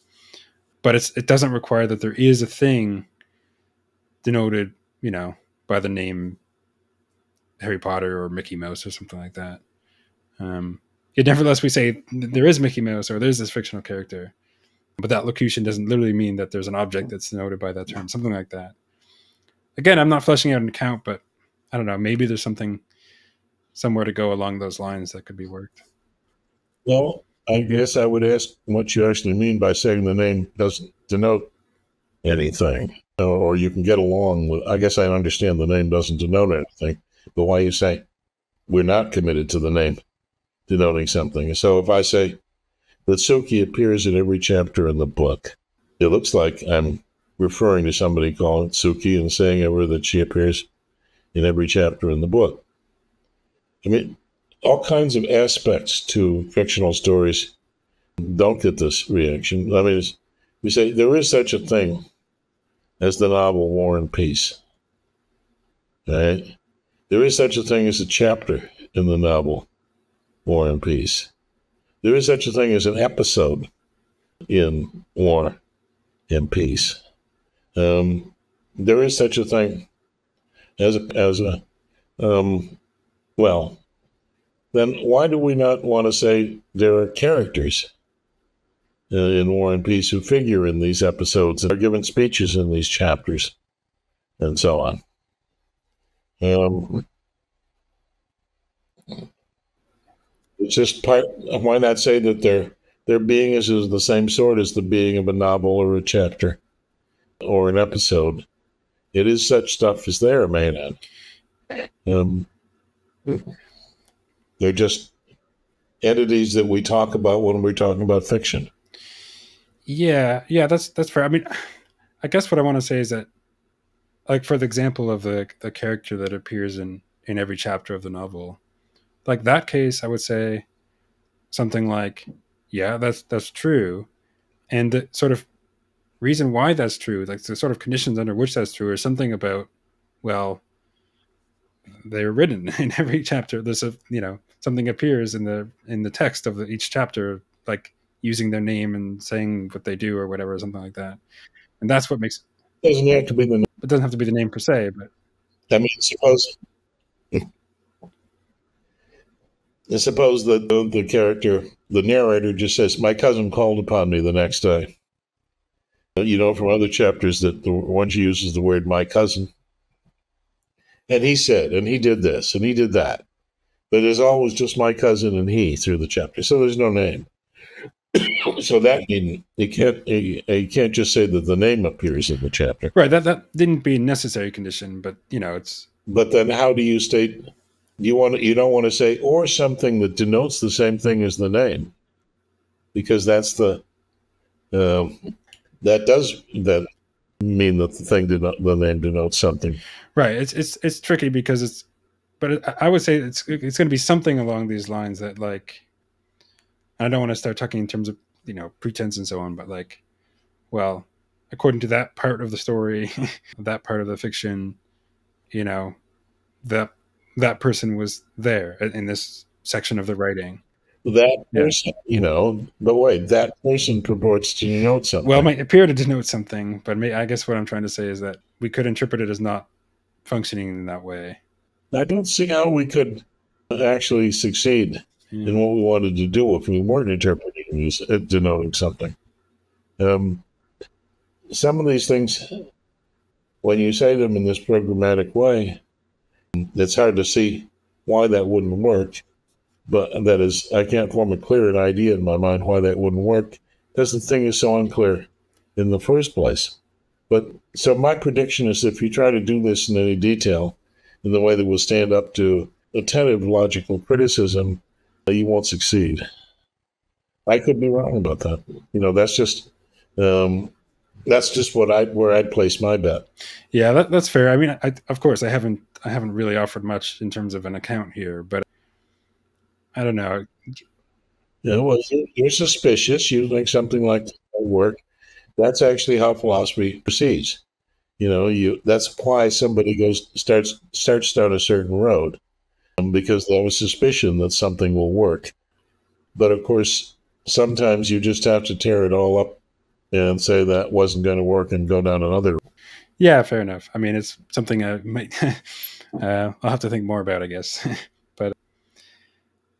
But it doesn't require that there is a thing denoted, by the name Harry Potter or Mickey Mouse or something like that. Yet nevertheless, we say there is Mickey Mouse or there's this fictional character. But that locution doesn't literally mean that there's an object that's denoted by that term, something like that. Again, I'm not fleshing out an account, but I don't know, maybe there's something somewhere to go along those lines that could be worked. Well, I guess I would ask what you actually mean by saying the name doesn't denote anything. Or you can get along with, I guess I understand the name doesn't denote anything, but why you say we're not committed to the name denoting something. So if I say that Suki appears in every chapter in the book, it looks like I'm referring to somebody called Suki and saying ever that she appears in every chapter in the book. I mean, all kinds of aspects to fictional stories don't get this reaction. I mean, we say there is such a thing as the novel War and Peace. Right? There is such a thing as a chapter in the novel War and Peace. There is such a thing as an episode in War and Peace. There is such a thing as a well, then why do we not want to say there are characters in War and Peace who figure in these episodes and are given speeches in these chapters and so on? It's just why not say that their being is the same sort as the being of a novel or a chapter or an episode? It is such stuff as there, man. They're just entities that we talk about when we're talking about fiction. Yeah, that's fair. I mean, I guess what I want to say is that, like, for the example of the character that appears in every chapter of the novel, like that case, I would say something like, yeah, that's true. And the sort of reason why that's true, like the sort of conditions under which that's true, is something about, well, they're written in every chapter. There's something appears in the text of each chapter, like using their name and saying what they do or whatever, or something like that. And that's what makes it doesn't have to be the name. It doesn't have to be the name per se, but I mean, suppose that the character, the narrator, just says, "My cousin called upon me the next day." From other chapters that the one she uses the word "my cousin," and he said, and he did this, and he did that. But there's always just "my cousin" and "he" through the chapter, so there's no name. So that means you can't just say that the name appears in the chapter, right? That didn't be a necessary condition, but it's. But then, how do you state? You don't want to say or something that denotes the same thing as the name, because that's that does mean that the name denotes something, right? It's tricky because but I would say it's going to be something along these lines that, like, I don't want to start talking in terms of pretense and so on, but like, well, according to that part of the story, that part of the fiction, that person was there in this section of the writing. That person, but wait, that person purports to denote something. Well, it might appear to denote something, but I guess what I'm trying to say is that we could interpret it as not functioning in that way. I don't see how we could actually succeed in what we wanted to do if we weren't interpreting it as denoting something. Some of these things, when you say them in this programmatic way, it's hard to see why that wouldn't work. But that is, I can't form a clear idea in my mind why that wouldn't work, because the thing is so unclear in the first place. But so my prediction is if you try to do this in any detail, in the way that will stand up to attentive logical criticism, you won't succeed. I could be wrong about that. That's just where I'd place my bet. Yeah, that's fair. I mean, of course, I haven't really offered much in terms of an account here, but I don't know. Yeah, well, you're suspicious. You think something like that will work. That's actually how philosophy proceeds. That's why somebody starts down a certain road, because they have a suspicion that something will work. But of course, sometimes you just have to tear it all up and say that wasn't going to work and go down another road. Yeah, fair enough. I mean, it's something I might I'll have to think more about, I guess. But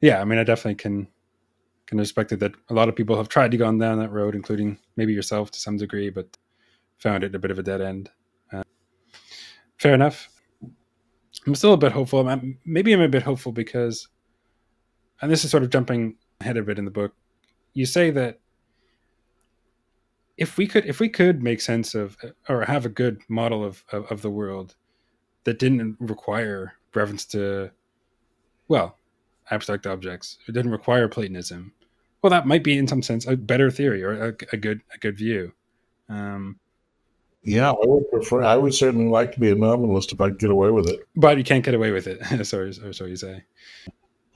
yeah, I mean, I definitely can respect it that a lot of people have tried to go down that road, including maybe yourself to some degree, but found it a bit of a dead end. Fair enough. I'm still a bit hopeful. Maybe I'm a bit hopeful because, and this is sort of jumping ahead a bit in the book, you say that if we could make sense of or have a good model of the world that didn't require reference to, well, abstract objects, it didn't require Platonism, well, that might be in some sense a better theory or a good view. Yeah, I would certainly like to be a nominalist if I could get away with it. But you can't get away with it. So you say.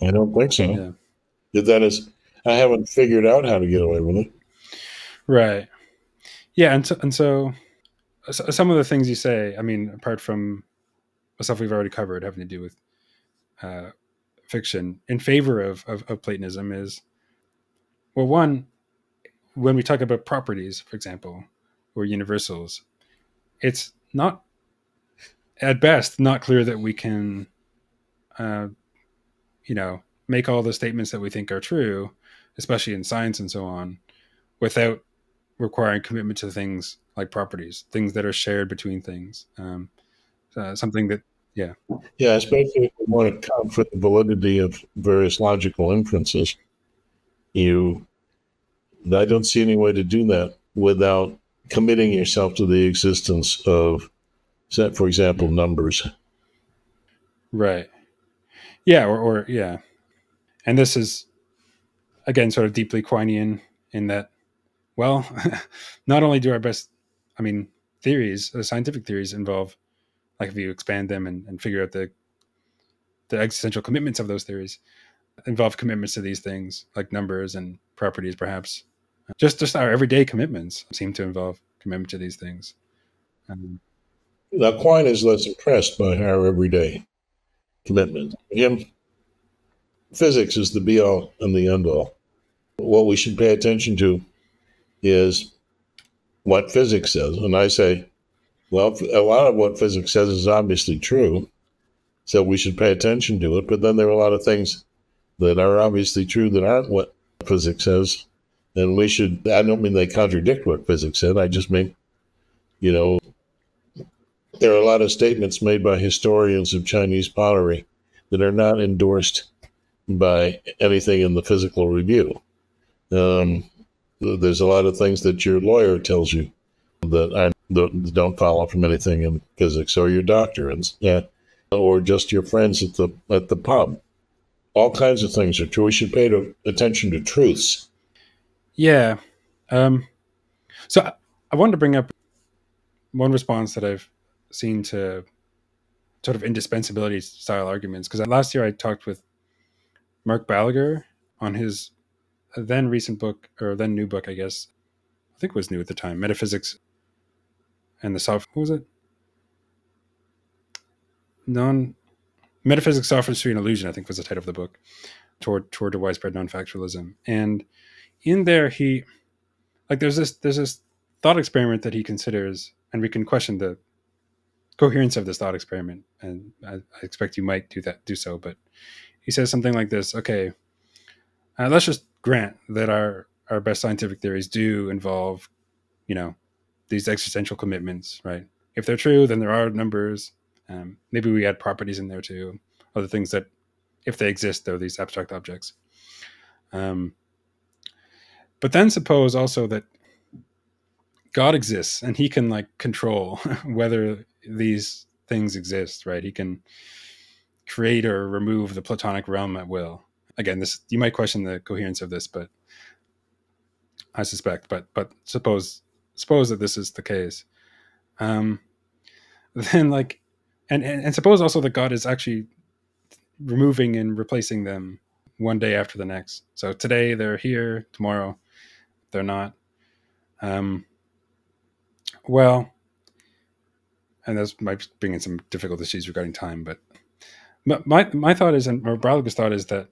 I don't think so. Yeah. That is, I haven't figured out how to get away with it. Right. Yeah, and so some of the things you say, I mean, apart from the stuff we've already covered having to do with fiction in favor of Platonism is, well, one, when we talk about properties, for example, or universals, it's not, at best, not clear that we can, make all the statements that we think are true, especially in science and so on, without requiring commitment to things like properties, things that are shared between things. Something that, yeah. Yeah, especially if you want to account for the validity of various logical inferences. I don't see any way to do that without committing yourself to the existence of, for example, numbers. Right. Yeah, or yeah. And this is, again, sort of deeply Quinean in that, well, not only do our best, I mean, theories, scientific theories involve, like if you expand them and figure out the existential commitments of those theories, involve commitments to these things, like numbers and properties, perhaps. Just our everyday commitments seem to involve commitment to these things. Now, Quine is less impressed by our everyday commitment. Him, physics is the be-all and the end-all. What we should pay attention to is what physics says. And I say, well, a lot of what physics says is obviously true, so we should pay attention to it. But then there are a lot of things that are obviously true that aren't what physics says. And we should, I don't mean they contradict what physics said. I just mean, there are a lot of statements made by historians of Chinese pottery that are not endorsed by anything in the physical review. There's a lot of things that your lawyer tells you that don't follow from anything in physics, or your doctor, or just your friends at the pub. All kinds of things are true. We should pay attention to truths. Yeah. So I wanted to bring up one response that I've seen to sort of indispensability style arguments, because last year I talked with Mark Balaguer on his then recent book, or then new book, I guess. I think it was new at the time, Metaphysics and the Soft... What was it? Metaphysics, Sophistry, and Illusion, I think was the title of the book. toward a widespread non-factualism. And in there, there's this thought experiment that he considers, and we can question the coherence of this thought experiment. And I expect you might do so, but he says something like this: okay, let's just grant that our best scientific theories do involve, these existential commitments, right? If they're true, then there are numbers. Maybe we add properties in there too, other things that, if they exist, they're these abstract objects. But then suppose also that God exists and he can control whether these things exist, right? He can create or remove the Platonic realm at will. Again, you might question the coherence of this, but I suspect. But suppose that this is the case. Then and suppose also that God is actually removing and replacing them one day after the next. So today they're here, tomorrow they're not. Well, and this might bring in some difficult issues regarding time, but my thought is, and Brauliger's thought is that,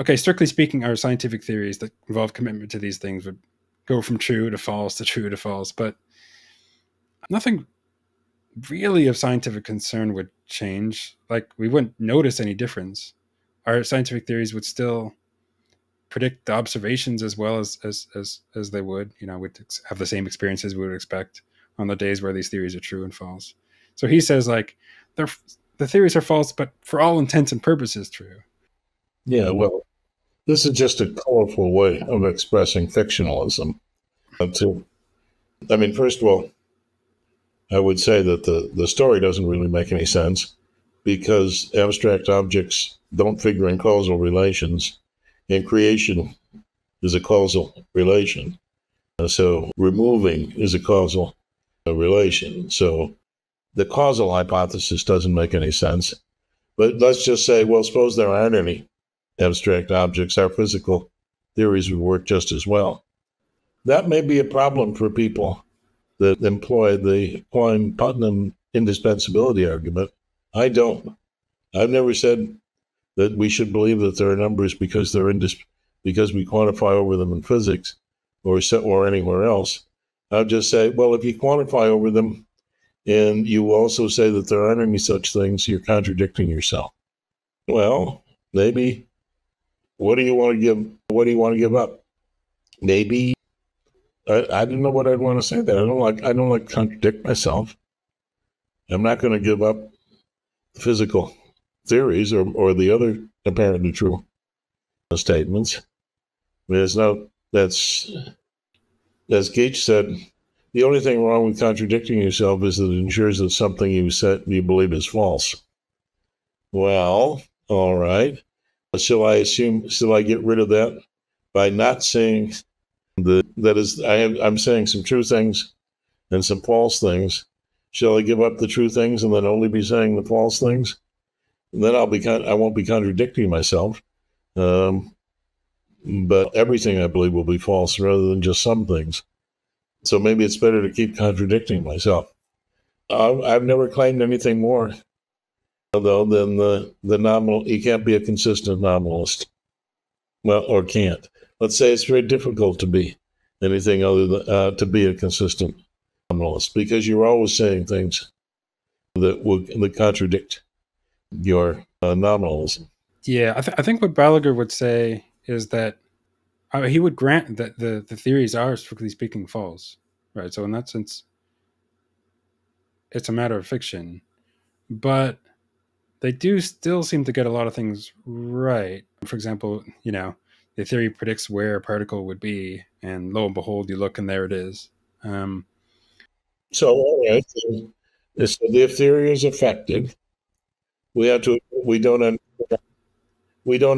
okay, strictly speaking, our scientific theories that involve commitment to these things would go from true to false to true to false, but nothing really of scientific concern would change. We wouldn't notice any difference. Our scientific theories would still predict the observations as well as they would. We'd have the same experiences we would expect on the days where these theories are true and false. So he says the theories are false, but for all intents and purposes true. Yeah, well, this is just a colorful way of expressing fictionalism. First of all, I would say that the story doesn't really make any sense because abstract objects don't figure in causal relations, and creation is a causal relation. So removing is a causal relation. So the causal hypothesis doesn't make any sense. But let's just say, well, suppose there aren't any abstract objects. Our physical theories would work just as well. That may be a problem for people that employ the Putnam indispensability argument. I don't. I've never said that we should believe that there are numbers because because we quantify over them in physics or anywhere else. I'll just say, well, if you quantify over them and you also say that there aren't any such things, you're contradicting yourself. Well, maybe. What do you want to give up? Maybe I don't know what I'd want to say there. I don't like to contradict myself. I'm not going to give up physical theories or the other apparently true statements. There's that's, as Geach said, the only thing wrong with contradicting yourself is that it ensures that something you believe is false. Well, all right. Shall I get rid of that by not saying I'm saying some true things and some false things? Shall I give up the true things and then only be saying the false things? And then I won't be contradicting myself. But everything I believe will be false rather than just some things. So maybe it's better to keep contradicting myself. I've never claimed anything more, though, than the nominal. You can't be a consistent nominalist. Well, or can't. Let's say it's very difficult to be anything other than to be a consistent nominalist because you're always saying things that contradict your nominalism. Yeah, I think what Brauliger would say is that he would grant that the theories are, strictly speaking, false, right? So in that sense, it's a matter of fiction, but they do still seem to get a lot of things right. For example, the theory predicts where a particle would be, and lo and behold, you look and there it is. So, all right, so the theory is effective. We don't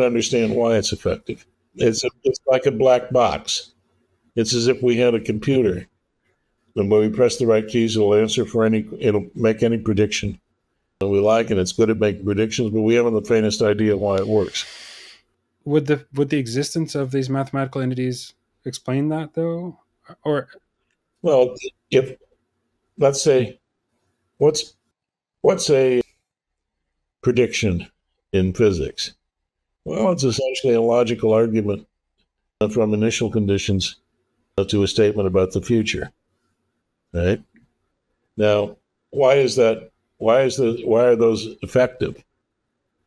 understand why it's effective. It's like a black box. It's as if we had a computer, and when we press the right keys, it'll make any prediction that we like, and it's good at making predictions, but we haven't the faintest idea why it works. Would the existence of these mathematical entities explain that, though? Or, well, if let's say, what's a prediction in physics? Well, it's essentially a logical argument from initial conditions to a statement about the future, right? Now, why is that? Why are those effective?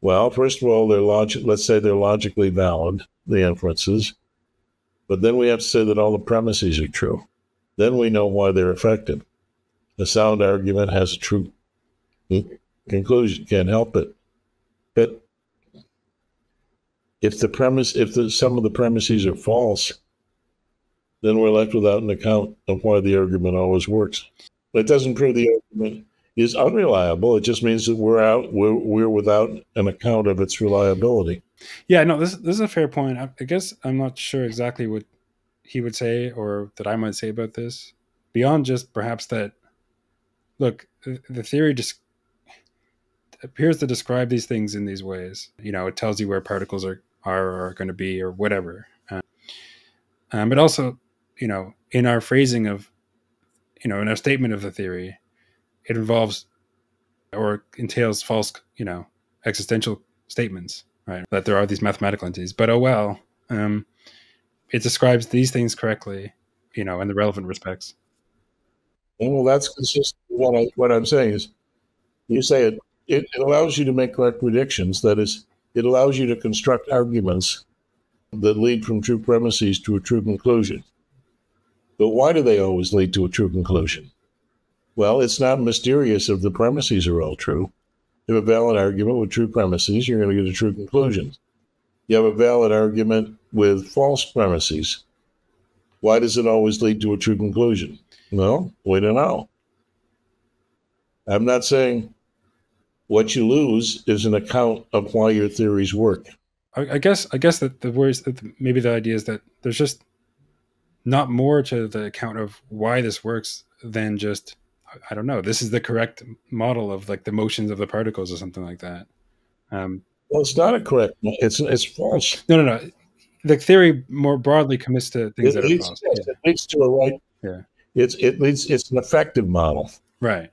Well, first of all, let's say they're logically valid, the inferences, but then we have to say that all the premises are true. Then we know why they're effective. A sound argument has a true conclusion, can't help it. But if some of the premises are false, then we're left without an account of why the argument always works. It doesn't prove the argument is unreliable. It just means that we're without an account of its reliability. Yeah, no, this is a fair point. I guess I'm not sure exactly what he would say or that I might say about this, beyond just perhaps that, look, the theory just appears to describe these things in these ways. It tells you where particles are going to be or whatever. But also, in our phrasing of, in our statement of the theory, it involves or entails false, existential statements, right? That there are these mathematical entities. But oh well, it describes these things correctly, in the relevant respects. Well, that's consistent with what I'm saying is you say it allows you to make correct predictions. That is, it allows you to construct arguments that lead from true premises to a true conclusion. But why do they always lead to a true conclusion? Well, it's not mysterious if the premises are all true. You have a valid argument with true premises, you're going to get a true conclusion. You have a valid argument with false premises. Why does it always lead to a true conclusion? Well, we don't know. I'm not saying what you lose is an account of why your theories work. I guess that the words that maybe the idea is that there's just not more to the account of why this works than just, I don't know, this is the correct model of like the motions of the particles or something like that. Well, it's not a correct. It's false. No. The theory more broadly commits to things that are false. Yes, Yeah. it leads to a right. Yeah. It's an effective model. Right.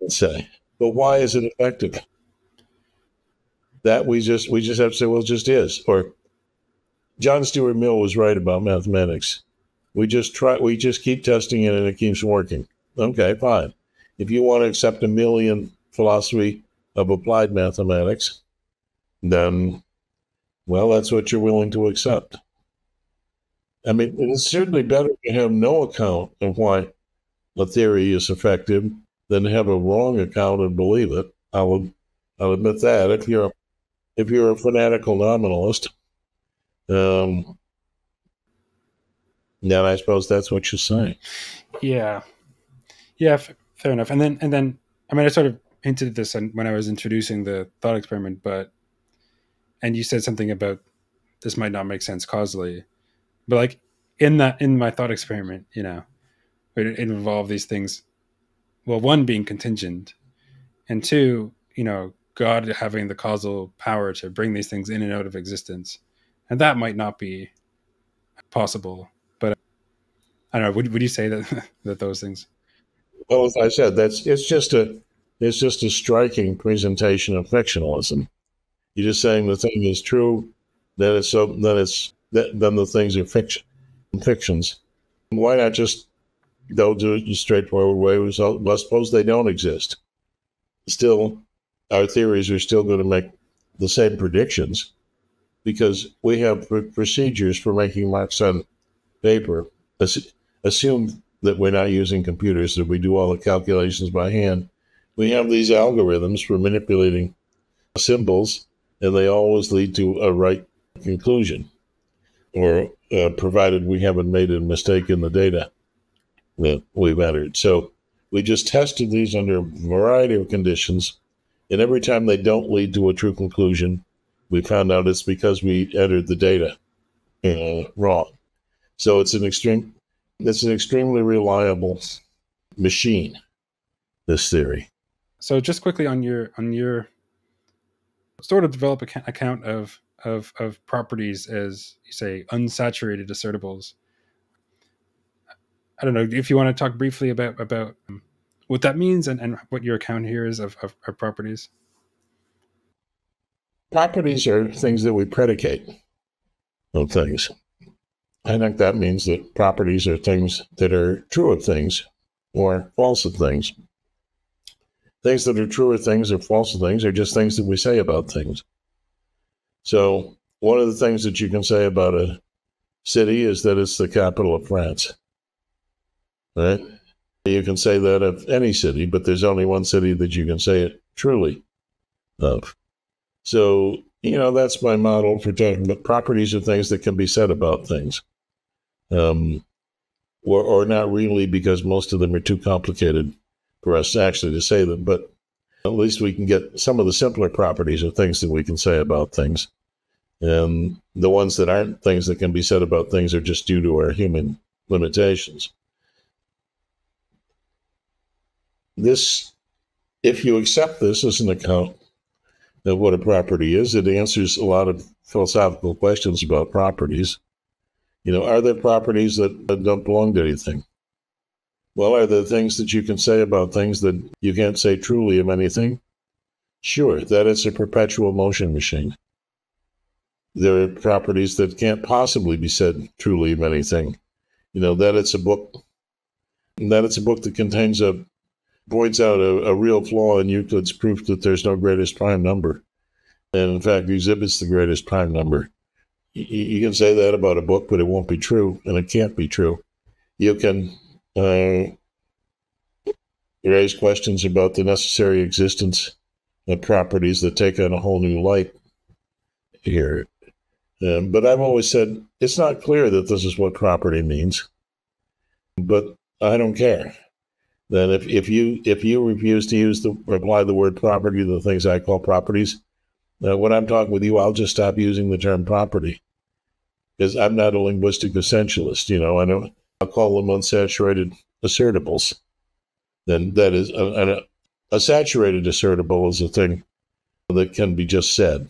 Let's say, but why is it effective? That we just have to say, well, it just is. Or John Stuart Mill was right about mathematics. We just keep testing it and it keeps working. Okay, fine. If you want to accept a Millian philosophy of applied mathematics, then, well, that's what you're willing to accept. I mean, it's certainly better to have no account of why a theory is effective than to have a wrong account and believe it. I'll admit that. If you're a fanatical nominalist, then I suppose that's what you're saying. Yeah. Fair enough. And then, I mean, I sort of hinted at this when I was introducing the thought experiment, and you said something about this might not make sense causally, but like in my thought experiment, it involved these things. Well, one being contingent, and two, God having the causal power to bring these things in and out of existence, and that might not be possible. But I don't know. Would you say that that those things? Well, as I said, it's just a striking presentation of fictionalism. You're just saying the thing is true, then the things are fictions. Why not just do it in a straightforward way? Well, suppose they don't exist. Still, our theories are still going to make the same predictions because we have procedures for making marks on paper. Assume that we're not using computers, that we do all the calculations by hand. We have these algorithms for manipulating symbols, and they always lead to a right conclusion, or provided we haven't made a mistake in the data that we've entered. So we just tested these under a variety of conditions, and every time they don't lead to a true conclusion, we found out it's because we entered the data wrong. So it's an extremely reliable machine, this theory. So just quickly on your sort of develop account of properties as you say unsaturated assertables. I don't know if you want to talk briefly about what that means and what your account here is of properties. properties are things that we predicate on things. I think that means that properties are things that are true of things or false of things. Things that are true of things or false of things are just things that we say about things. So one of the things that you can say about a city is that it's the capital of France, right? You can say that of any city, but there's only one city that you can say it truly of. So, that's my model for talking about properties of things that can be said about things. Or not really, because most of them are too complicated for us actually to say them, but at least we can get some of the simpler properties of things that we can say about things. And the ones that aren't things that can be said about things are just due to our human limitations. This, if you accept this as an account of what a property is, it answers a lot of philosophical questions about properties. Are there properties that don't belong to anything? Well, are there things that you can say about things that you can't say truly of anything? Sure, that it's a perpetual motion machine. There are properties that can't possibly be said truly of anything. That it's a book that points out a real flaw in Euclid's proof that there's no greatest prime number, and in fact exhibits the greatest prime number. You can say that about a book, but it won't be true, and it can't be true. You can raise questions about the necessary existence of properties that take on a whole new light here. But I've always said it's not clear that this is what property means, but I don't care. Then if you refuse to apply the word property to the things I call properties, when I'm talking with you, I'll just stop using the term property, because I'm not a linguistic essentialist. I'll call them unsaturated assertables. Then that is a saturated assertable is a thing that can be just said.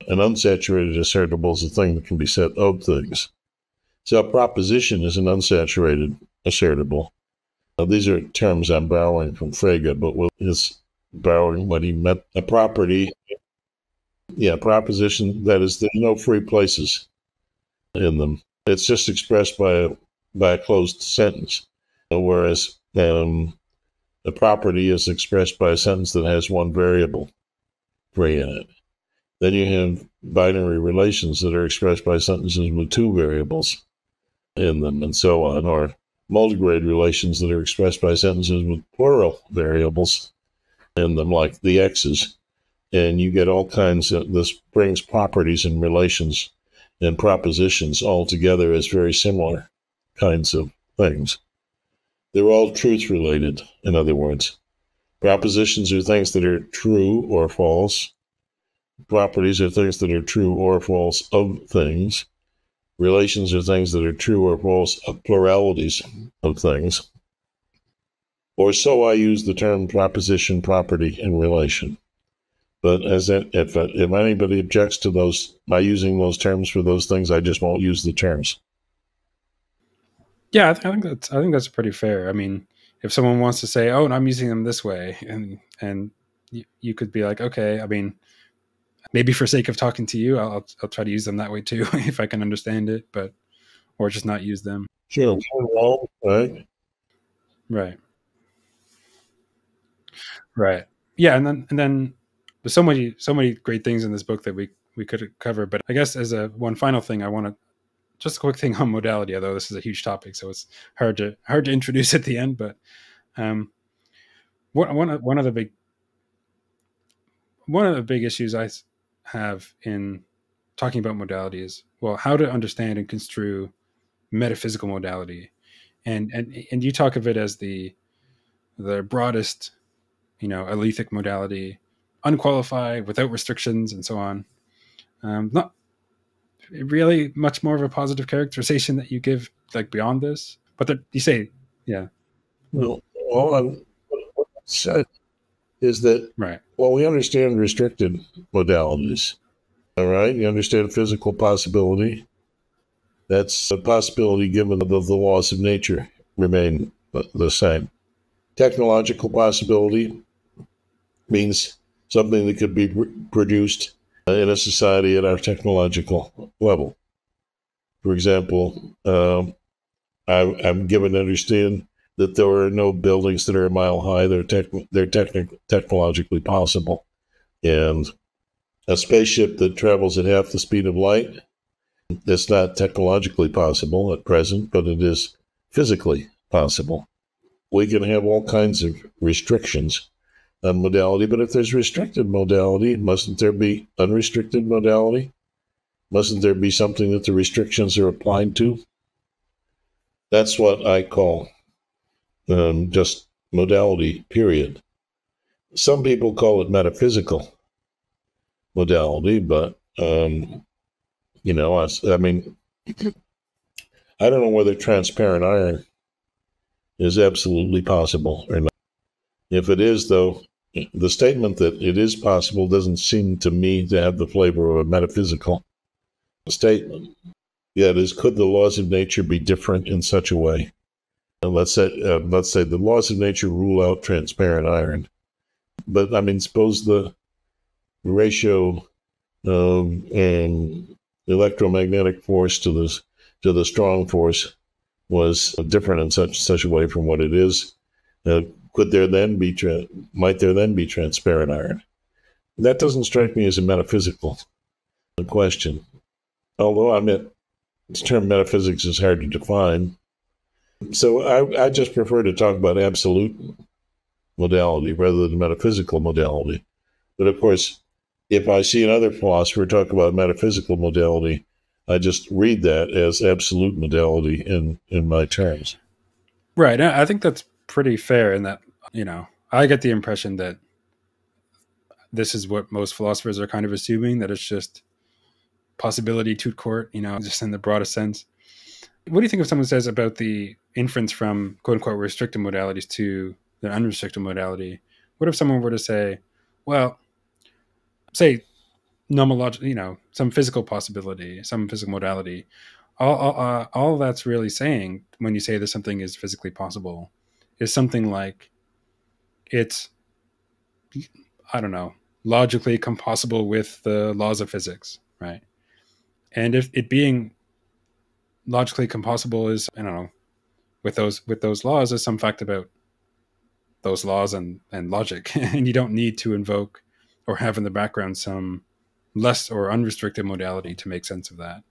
An unsaturated assertable is a thing that can be said of things. So a proposition is an unsaturated assertable. Now, these are terms I'm borrowing from Frege, but is borrowing what he meant. A property, proposition, that is, there's no free places in them. It's just expressed by a closed sentence, whereas a property is expressed by a sentence that has one variable free in it. Then you have binary relations that are expressed by sentences with two variables in them, and so on, or multigrade relations that are expressed by sentences with plural variables in them, like the X's. And you get all kinds of, this brings properties and relations and propositions all together as very similar kinds of things. They're all truth related, in other words. Propositions are things that are true or false. Properties are things that are true or false of things. Relations are things that are true or false of pluralities of things. Or so I use the term proposition, property, and relation. But if anybody objects to those, by using those terms for those things, I just won't use the terms. Yeah, I think that's pretty fair. I mean, if someone wants to say, "Oh, and I'm using them this way," and you could be like, "Okay, I mean, maybe for sake of talking to you, I'll try to use them that way too, if I can understand it, or just not use them." Sure, right? Right. Yeah, and then there's so many great things in this book that we could cover. But I guess as one final thing, I want to just a quick thing on modality. Although this is a huge topic, so it's hard to introduce at the end. But one of the big issues I have in talking about modality is, well, how to understand and construe metaphysical modality, and you talk of it as the broadest, alethic modality, unqualified, without restrictions, and so on. Not really much more of a positive characterization that you give, like, beyond this, but you say, yeah. Well, all I said is that, Right. well, we understand restricted modalities. All right, you understand physical possibility. That's a possibility given that the laws of nature remain the same. Technological possibility means something that could be produced in a society at our technological level. For example, I'm given to understand that there are no buildings that are a mile high. They're technologically possible. And a spaceship that travels at half the speed of light, that's not technologically possible at present, but it is physically possible. We can have all kinds of restrictions on modality, but if there's restricted modality, mustn't there be unrestricted modality? Mustn't there be something that the restrictions are applied to? That's what I call just modality, period. Some people call it metaphysical modality, but, you know, I mean, I don't know whether transparent iron is absolutely possible or not. If it is, though, the statement that it is possible doesn't seem to me to have the flavor of a metaphysical statement. That is, could the laws of nature be different in such a way? And let's say the laws of nature rule out transparent iron. But I mean, suppose the ratio of electromagnetic force to the strong force was different in such a way from what it is. Might there then be transparent iron? That doesn't strike me as a metaphysical question. Although I admit the term metaphysics is hard to define. So I just prefer to talk about absolute modality rather than metaphysical modality. But of course, if I see another philosopher talk about metaphysical modality, I just read that as absolute modality in my terms. Right. I think that's pretty fair in that, you know, I get the impression that this is what most philosophers are kind of assuming, that it's just possibility tout court, you know, just in the broadest sense. What do you think if someone says about the inference from quote unquote restricted modalities to the unrestricted modality? What if someone were to say, well, say nomological, you know, some physical possibility, some physical modality, all that's really saying when you say that something is physically possible is something like it's, I don't know, logically compossible with the laws of physics, right? And if it being logically compossible is, I don't know, with those laws is some fact about those laws and logic, and you don't need to invoke or have in the background some less or unrestricted modality to make sense of that.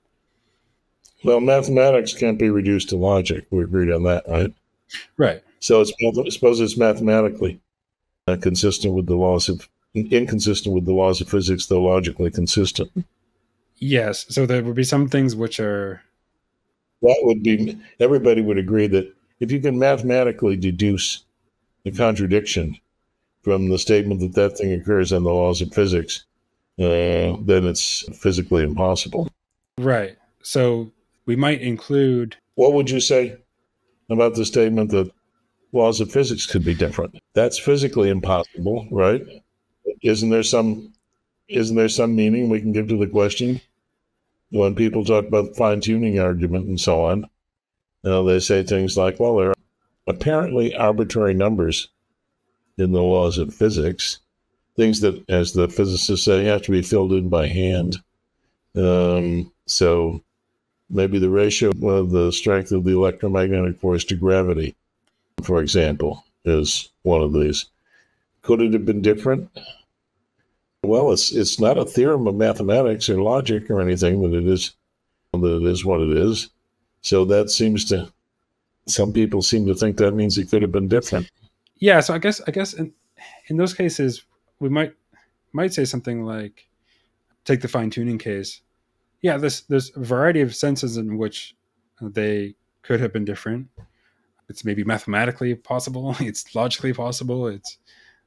Well, mathematics can't be reduced to logic. We agreed on that, right? Right. So suppose it's mathematically inconsistent with the laws of physics, though logically consistent. Yes. So there would be some things which are... That would be, everybody would agree that if you can mathematically deduce the contradiction from the statement that thing occurs in the laws of physics, then it's physically impossible. Right. So we might include... What would you say about the statement that laws of physics could be different? That's physically impossible, right? Isn't there some meaning we can give to the question? When people talk about the fine-tuning argument and so on, they say things like, well, there are apparently arbitrary numbers in the laws of physics, things that, as the physicists say, have to be filled in by hand. So maybe the ratio of the strength of the electromagnetic force to gravity, for example, is one of these. Could it have been different? Well, it's not a theorem of mathematics or logic or anything, but it is what it is. So that seems to, some people seem to think that means it could have been different. Yeah. So I guess in those cases we might say something like, take the fine-tuning case. Yeah, there's a variety of senses in which they could have been different. It's maybe mathematically possible. It's logically possible.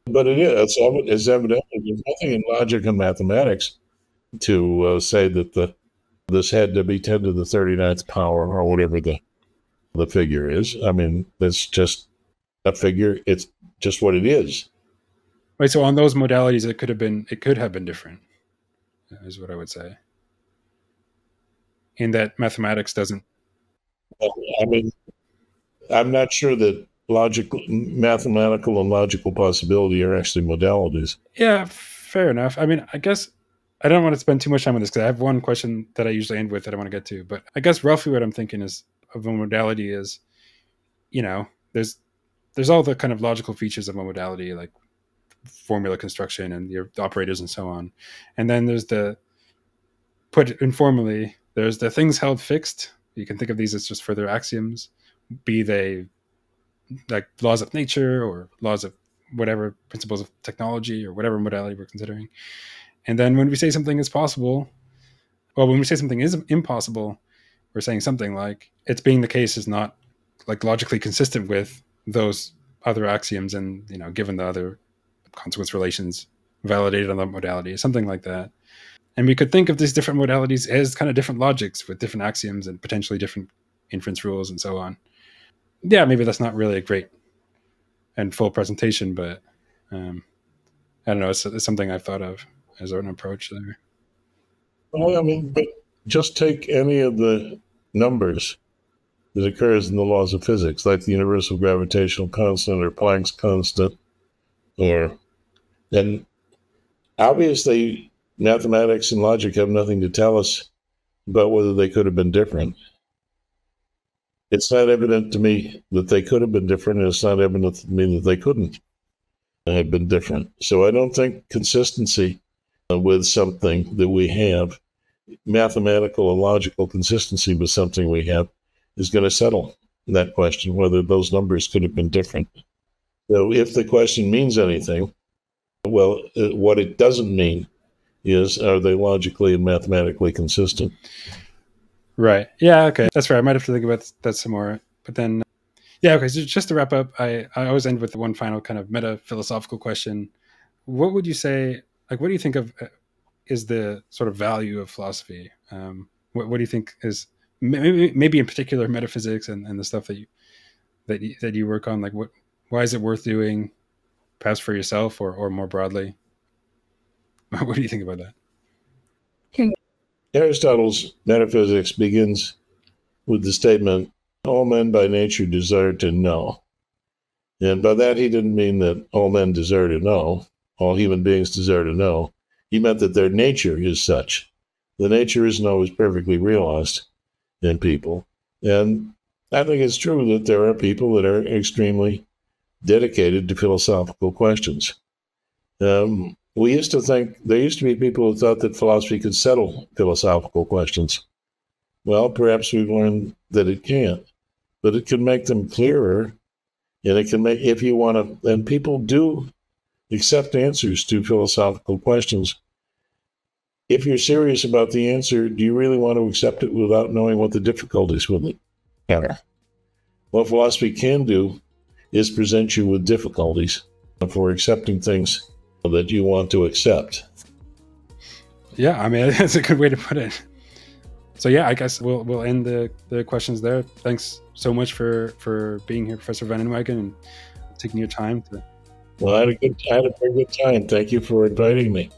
But it is. It's evident. There's nothing in logic and mathematics to say that this had to be 10 to the 39th power or whatever the figure is. I mean, that's just a figure. It's just what it is. Right. So on those modalities, it could have been different, is what I would say. In that mathematics doesn't. I mean, I'm not sure that mathematical and logical possibility are actually modalities. Yeah, Fair enough. I mean, I guess I don't want to spend too much time on this because I have one question that I usually end with that I want to get to. But I guess roughly what I'm thinking is of a modality is, there's all the kind of logical features of a modality, like formula construction and your operators and so on. And then there's put informally, there's the things held fixed. You can think of these as just further axioms, be they like laws of nature or laws of whatever, principles of technology or whatever modality we're considering. And then when we say something is possible, when we say something is impossible, we're saying something like it's being the case is not like logically consistent with those other axioms and, given the other consequence relations validated on the modality, something like that. And we could think of these different modalities as kind of different logics with different axioms and potentially different inference rules and so on. Yeah, maybe that's not really a great and full presentation, but I don't know. It's something I've thought of as an approach there. Well, I mean, but just take any of the numbers that occurs in the laws of physics, like the universal gravitational constant or Planck's constant, and obviously mathematics and logic have nothing to tell us about whether they could have been different. It's not evident to me that they could have been different, and it's not evident to me that they couldn't have been different. So I don't think consistency with something that we have, mathematical and logical consistency with something we have, is going to settle that question, whether those numbers could have been different. So if the question means anything, well, what it doesn't mean is, are they logically and mathematically consistent? Right. Yeah, okay. That's fair. I might have to think about that some more. But then, okay, so just to wrap up, I always end with one final kind of meta-philosophical question. What would you say, what do you think of is the sort of value of philosophy? What do you think is, maybe in particular metaphysics and the stuff that you work on, why is it worth doing, perhaps for yourself or more broadly? What do you think about that? Aristotle's metaphysics begins with the statement, all men by nature desire to know. And by that, he didn't mean that all men desire to know, all human beings desire to know. He meant that their nature is such. The nature isn't always perfectly realized in people. And I think it's true that there are people that are extremely dedicated to philosophical questions. We used to think, there used to be people who thought that philosophy could settle philosophical questions. Well, perhaps we've learned that it can't, but it can make them clearer, and it can make, if you want to, and people do accept answers to philosophical questions. If you're serious about the answer, do you really want to accept it without knowing what the difficulties with it are? What philosophy can do is present you with difficulties for accepting things that you want to accept. Yeah, I mean, that's a good way to put it. So yeah, I guess we'll end the questions there. Thanks so much for being here, Professor Van Inwagen, and taking your time to. Well, I had a very good time. Thank you for inviting me.